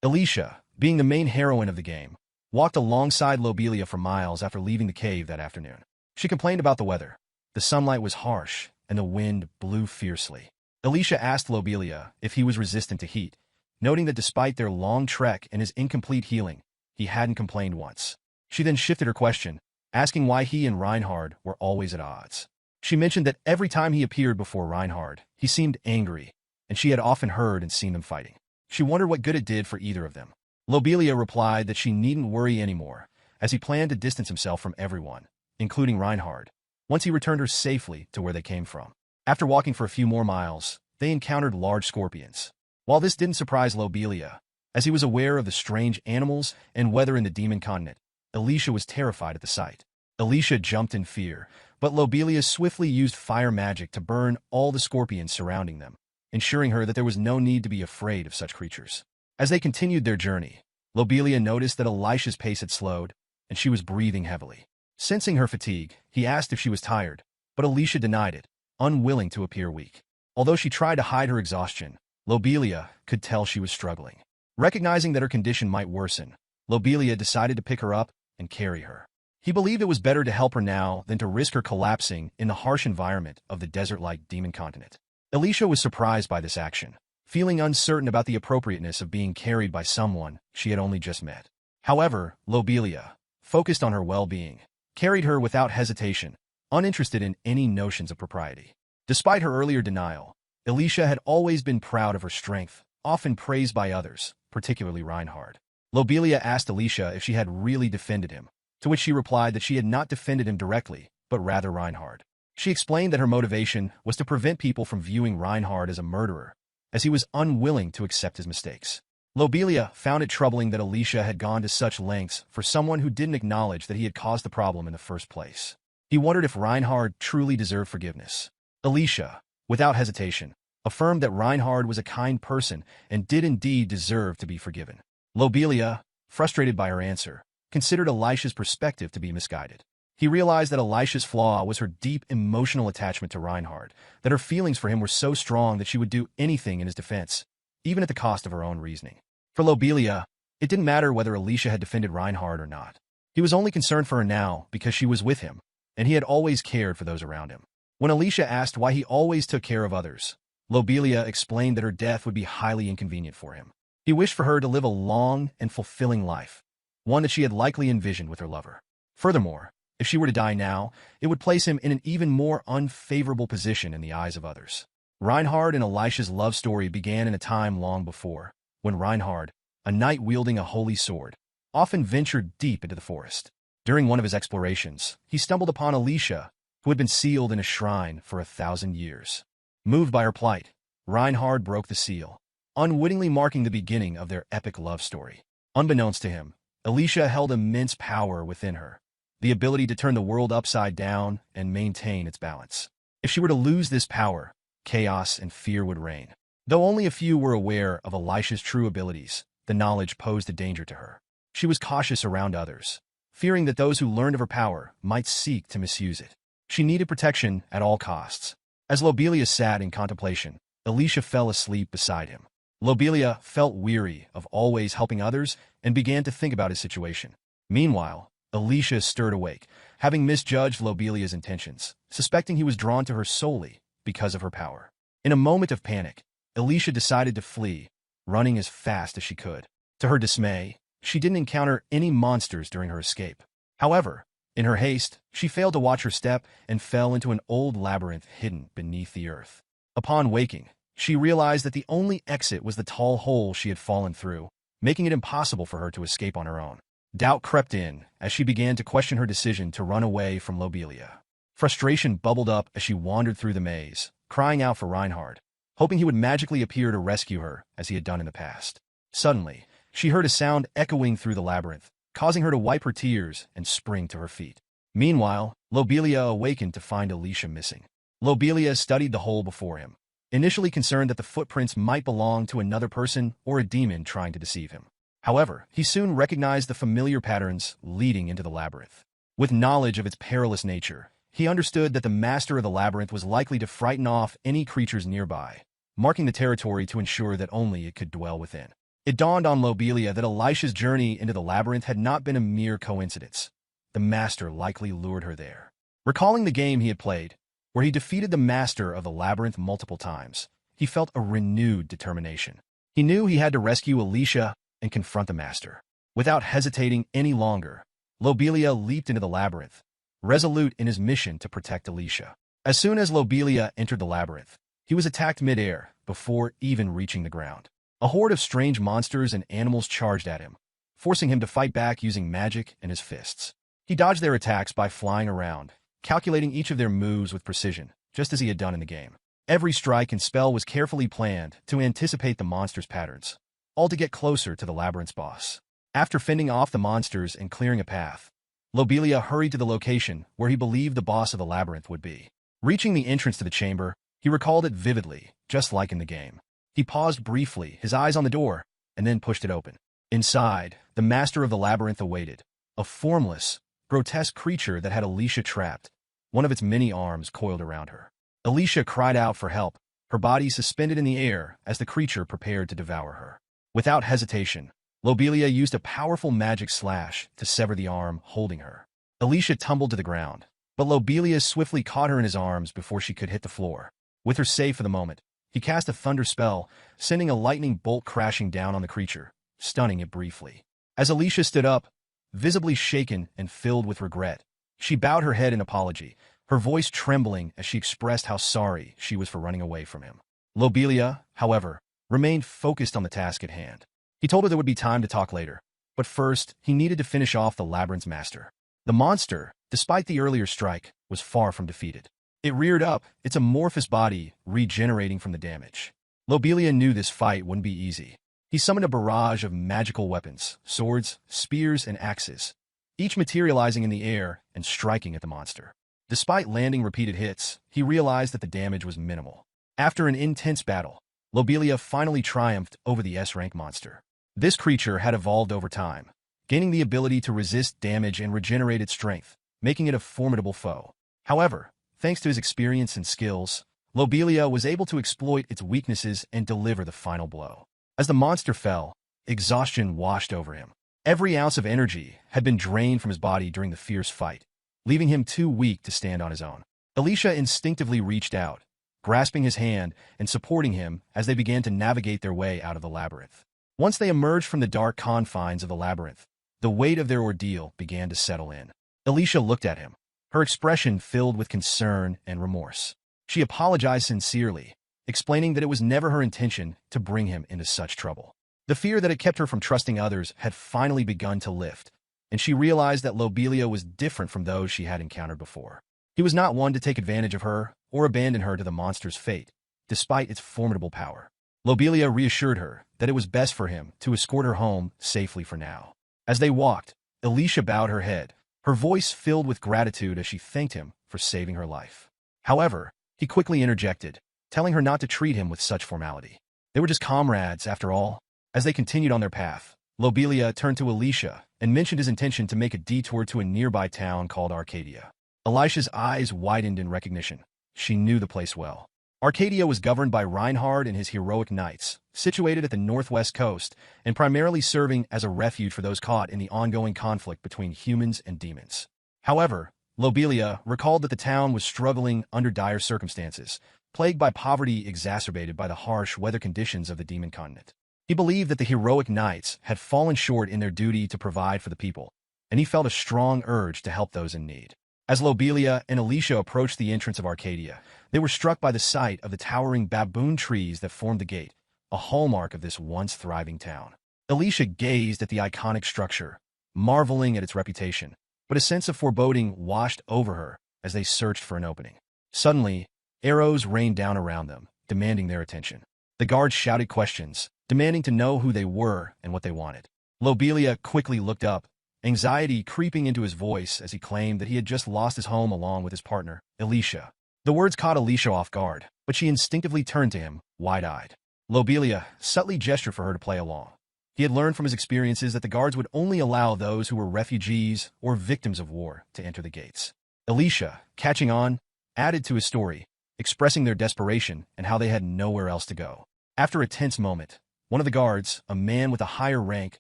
Alicia, being the main heroine of the game, walked alongside Lobelia for miles after leaving the cave that afternoon. She complained about the weather. The sunlight was harsh, and the wind blew fiercely. Alicia asked Lobelia if he was resistant to heat, noting that despite their long trek and his incomplete healing, he hadn't complained once. She then shifted her question, asking why he and Reinhard were always at odds. She mentioned that every time he appeared before Reinhard, he seemed angry, and she had often heard and seen them fighting. She wondered what good it did for either of them. Lobelia replied that she needn't worry anymore, as he planned to distance himself from everyone, including Reinhard, once he returned her safely to where they came from. After walking for a few more miles, they encountered large scorpions. While this didn't surprise Lobelia, as he was aware of the strange animals and weather in the demon continent, Alicia was terrified at the sight. Alicia jumped in fear, but Lobelia swiftly used fire magic to burn all the scorpions surrounding them, ensuring her that there was no need to be afraid of such creatures. As they continued their journey, Lobelia noticed that Alicia's pace had slowed, and she was breathing heavily. Sensing her fatigue, he asked if she was tired, but Alicia denied it, unwilling to appear weak. Although she tried to hide her exhaustion, Lobelia could tell she was struggling. Recognizing that her condition might worsen, Lobelia decided to pick her up and carry her. He believed it was better to help her now than to risk her collapsing in the harsh environment of the desert-like demon continent. Alicia was surprised by this action, feeling uncertain about the appropriateness of being carried by someone she had only just met. However, Lobelia, focused on her well-being, carried her without hesitation, uninterested in any notions of propriety. Despite her earlier denial, Alicia had always been proud of her strength, often praised by others, particularly Reinhard. Lobelia asked Alicia if she had really defended him, to which she replied that she had not defended him directly, but rather Reinhard. She explained that her motivation was to prevent people from viewing Reinhard as a murderer, as he was unwilling to accept his mistakes. Lobelia found it troubling that Alicia had gone to such lengths for someone who didn't acknowledge that he had caused the problem in the first place. He wondered if Reinhard truly deserved forgiveness. Alicia, without hesitation, affirmed that Reinhard was a kind person and did indeed deserve to be forgiven. Lobelia, frustrated by her answer, considered Alicia's perspective to be misguided. He realized that Alicia's flaw was her deep emotional attachment to Reinhard, that her feelings for him were so strong that she would do anything in his defense, even at the cost of her own reasoning. For Lobelia, it didn't matter whether Alicia had defended Reinhard or not. He was only concerned for her now because she was with him, and he had always cared for those around him. When Alicia asked why he always took care of others, Lobelia explained that her death would be highly inconvenient for him. He wished for her to live a long and fulfilling life, one that she had likely envisioned with her lover. Furthermore, if she were to die now, it would place him in an even more unfavorable position in the eyes of others. Reinhard and Alicia's love story began in a time long before, when Reinhard, a knight wielding a holy sword, often ventured deep into the forest. During one of his explorations, he stumbled upon Alicia, who had been sealed in a shrine for 1,000 years. Moved by her plight, Reinhard broke the seal, unwittingly marking the beginning of their epic love story. Unbeknownst to him, Alicia held immense power within her, the ability to turn the world upside down and maintain its balance. If she were to lose this power, chaos and fear would reign. Though only a few were aware of Alicia's true abilities, the knowledge posed a danger to her. She was cautious around others, fearing that those who learned of her power might seek to misuse it. She needed protection at all costs. As Lobelia sat in contemplation, Alicia fell asleep beside him. Lobelia felt weary of always helping others and began to think about his situation. Meanwhile, Alicia stirred awake, having misjudged Lobelia's intentions, suspecting he was drawn to her solely because of her power. In a moment of panic, Alicia decided to flee, running as fast as she could. To her dismay, she didn't encounter any monsters during her escape. However, in her haste, she failed to watch her step and fell into an old labyrinth hidden beneath the earth. Upon waking, she realized that the only exit was the tall hole she had fallen through, making it impossible for her to escape on her own. Doubt crept in as she began to question her decision to run away from Lobelia. Frustration bubbled up as she wandered through the maze, crying out for Reinhard, hoping he would magically appear to rescue her as he had done in the past. Suddenly, she heard a sound echoing through the labyrinth, causing her to wipe her tears and spring to her feet. Meanwhile, Lobelia awakened to find Alicia missing. Lobelia studied the hole before him, initially concerned that the footprints might belong to another person or a demon trying to deceive him. However, he soon recognized the familiar patterns leading into the labyrinth. With knowledge of its perilous nature, he understood that the master of the labyrinth was likely to frighten off any creatures nearby, marking the territory to ensure that only it could dwell within. It dawned on Lobelia that Alicia's journey into the labyrinth had not been a mere coincidence. The master likely lured her there. Recalling the game he had played, where he defeated the master of the labyrinth multiple times, he felt a renewed determination. He knew he had to rescue Alicia and confront the master. Without hesitating any longer, Lobelia leaped into the labyrinth, resolute in his mission to protect Alicia. As soon as Lobelia entered the labyrinth, he was attacked mid-air before even reaching the ground. A horde of strange monsters and animals charged at him, forcing him to fight back using magic and his fists. He dodged their attacks by flying around, calculating each of their moves with precision, just as he had done in the game. Every strike and spell was carefully planned to anticipate the monster's patterns, all to get closer to the labyrinth's boss. After fending off the monsters and clearing a path, Lobelia hurried to the location where he believed the boss of the labyrinth would be. Reaching the entrance to the chamber, he recalled it vividly, just like in the game. He paused briefly, his eyes on the door, and then pushed it open. Inside, the master of the labyrinth awaited, a formless, grotesque creature that had Alicia trapped, one of its many arms coiled around her. Alicia cried out for help, her body suspended in the air as the creature prepared to devour her. Without hesitation, Lobelia used a powerful magic slash to sever the arm holding her. Alicia tumbled to the ground, but Lobelia swiftly caught her in his arms before she could hit the floor. With her safe for the moment, he cast a thunder spell, sending a lightning bolt crashing down on the creature, stunning it briefly. As Alicia stood up, visibly shaken and filled with regret, she bowed her head in apology, her voice trembling as she expressed how sorry she was for running away from him. Lobelia, however, remained focused on the task at hand. He told her there would be time to talk later, but first, he needed to finish off the labyrinth's master. The monster, despite the earlier strike, was far from defeated. It reared up, its amorphous body regenerating from the damage. Lobelia knew this fight wouldn't be easy. He summoned a barrage of magical weapons, swords, spears, and axes, each materializing in the air and striking at the monster. Despite landing repeated hits, he realized that the damage was minimal. After an intense battle, Lobelia finally triumphed over the S-rank monster. This creature had evolved over time, gaining the ability to resist damage and regenerate its strength, making it a formidable foe. However, thanks to his experience and skills, Lobelia was able to exploit its weaknesses and deliver the final blow. As the monster fell, exhaustion washed over him. Every ounce of energy had been drained from his body during the fierce fight, leaving him too weak to stand on his own. Alicia instinctively reached out, grasping his hand and supporting him as they began to navigate their way out of the labyrinth. Once they emerged from the dark confines of the labyrinth, the weight of their ordeal began to settle in. Alicia looked at him, her expression filled with concern and remorse. She apologized sincerely, explaining that it was never her intention to bring him into such trouble. The fear that had kept her from trusting others had finally begun to lift, and she realized that Lobelia was different from those she had encountered before. He was not one to take advantage of her or abandon her to the monster's fate, despite its formidable power. Lobelia reassured her that it was best for him to escort her home safely for now. As they walked, Alicia bowed her head, her voice filled with gratitude as she thanked him for saving her life. However, he quickly interjected, telling her not to treat him with such formality. They were just comrades, after all. As they continued on their path, Lobelia turned to Alicia and mentioned his intention to make a detour to a nearby town called Arcadia. Alicia's eyes widened in recognition. She knew the place well. Arcadia was governed by Reinhard and his heroic knights, situated at the northwest coast and primarily serving as a refuge for those caught in the ongoing conflict between humans and demons. However, Lobelia recalled that the town was struggling under dire circumstances, plagued by poverty exacerbated by the harsh weather conditions of the demon continent. He believed that the heroic knights had fallen short in their duty to provide for the people, and he felt a strong urge to help those in need. As Lobelia and Alicia approached the entrance of Arcadia, they were struck by the sight of the towering baboon trees that formed the gate, a hallmark of this once thriving town. Alicia gazed at the iconic structure, marveling at its reputation, but a sense of foreboding washed over her as they searched for an opening. Suddenly, arrows rained down around them, demanding their attention. The guards shouted questions, demanding to know who they were and what they wanted. Lobelia quickly looked up, anxiety creeping into his voice as he claimed that he had just lost his home along with his partner, Alicia. The words caught Alicia off guard, but she instinctively turned to him, wide-eyed. Lobelia subtly gestured for her to play along. He had learned from his experiences that the guards would only allow those who were refugees or victims of war to enter the gates. Alicia, catching on, added to his story, expressing their desperation and how they had nowhere else to go. After a tense moment, one of the guards, a man with a higher rank,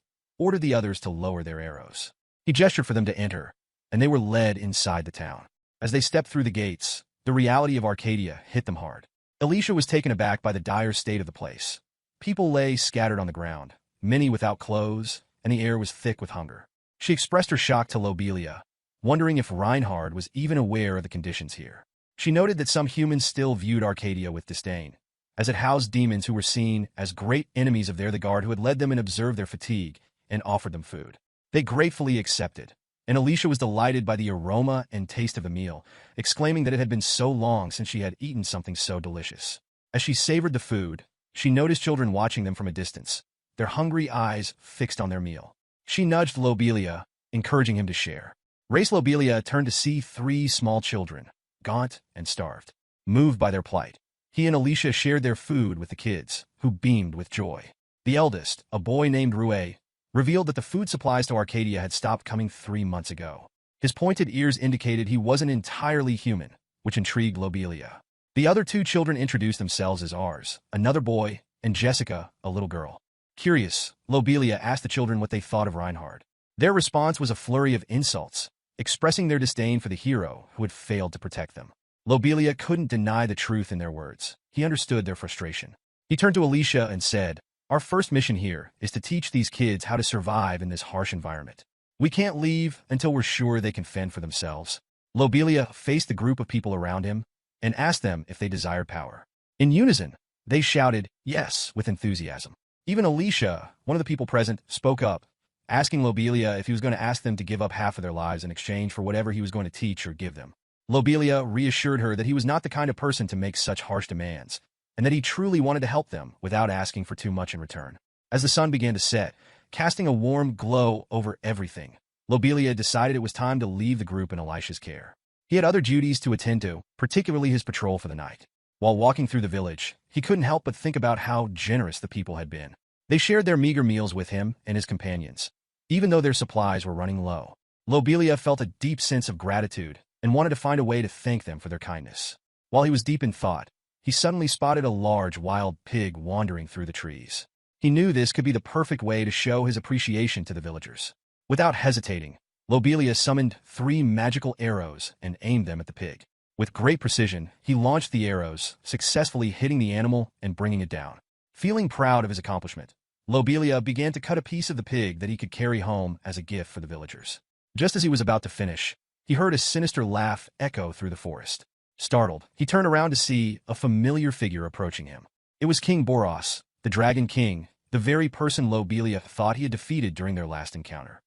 ordered the others to lower their arrows. He gestured for them to enter, and they were led inside the town. As they stepped through the gates, the reality of Arcadia hit them hard. Alicia was taken aback by the dire state of the place. People lay scattered on the ground, many without clothes, and the air was thick with hunger. She expressed her shock to Lobelia, wondering if Reinhard was even aware of the conditions here. She noted that some humans still viewed Arcadia with disdain, as it housed demons who were seen as great enemies of the guard who had led them and observed their fatigue and offered them food. They gratefully accepted, and Alicia was delighted by the aroma and taste of the meal, exclaiming that it had been so long since she had eaten something so delicious. As she savored the food, she noticed children watching them from a distance, their hungry eyes fixed on their meal. She nudged Lobelia, encouraging him to share. Race Lobelia turned to see 3 small children, gaunt and starved. Moved by their plight, he and Alicia shared their food with the kids, who beamed with joy. The eldest, a boy named Rue, revealed that the food supplies to Arcadia had stopped coming 3 months ago. His pointed ears indicated he wasn't entirely human, which intrigued Lobelia. The other 2 children introduced themselves as Ars, another boy, and Jessica, a little girl. Curious, Lobelia asked the children what they thought of Reinhard. Their response was a flurry of insults, expressing their disdain for the hero who had failed to protect them. Lobelia couldn't deny the truth in their words. He understood their frustration. He turned to Alicia and said, "Our first mission here is to teach these kids how to survive in this harsh environment. We can't leave until we're sure they can fend for themselves." Lobelia faced the group of people around him and asked them if they desired power. In unison, they shouted, "Yes," with enthusiasm. Even Alicia, one of the people present, spoke up, asking Lobelia if he was going to ask them to give up half of their lives in exchange for whatever he was going to teach or give them. Lobelia reassured her that he was not the kind of person to make such harsh demands, and that he truly wanted to help them without asking for too much in return. As the sun began to set, casting a warm glow over everything, Lobelia decided it was time to leave the group in Elisha's care. He had other duties to attend to, particularly his patrol for the night. While walking through the village, he couldn't help but think about how generous the people had been. They shared their meager meals with him and his companions, even though their supplies were running low. Lobelia felt a deep sense of gratitude and wanted to find a way to thank them for their kindness. While he was deep in thought, he suddenly spotted a large wild pig wandering through the trees. He knew this could be the perfect way to show his appreciation to the villagers. Without hesitating, Lobelia summoned 3 magical arrows and aimed them at the pig. With great precision, he launched the arrows, successfully hitting the animal and bringing it down. Feeling proud of his accomplishment, Lobelia began to cut a piece of the pig that he could carry home as a gift for the villagers. Just as he was about to finish, he heard a sinister laugh echo through the forest. Startled, he turned around to see a familiar figure approaching him. It was King Boros, the Dragon King, the very person Lobelia thought he had defeated during their last encounter.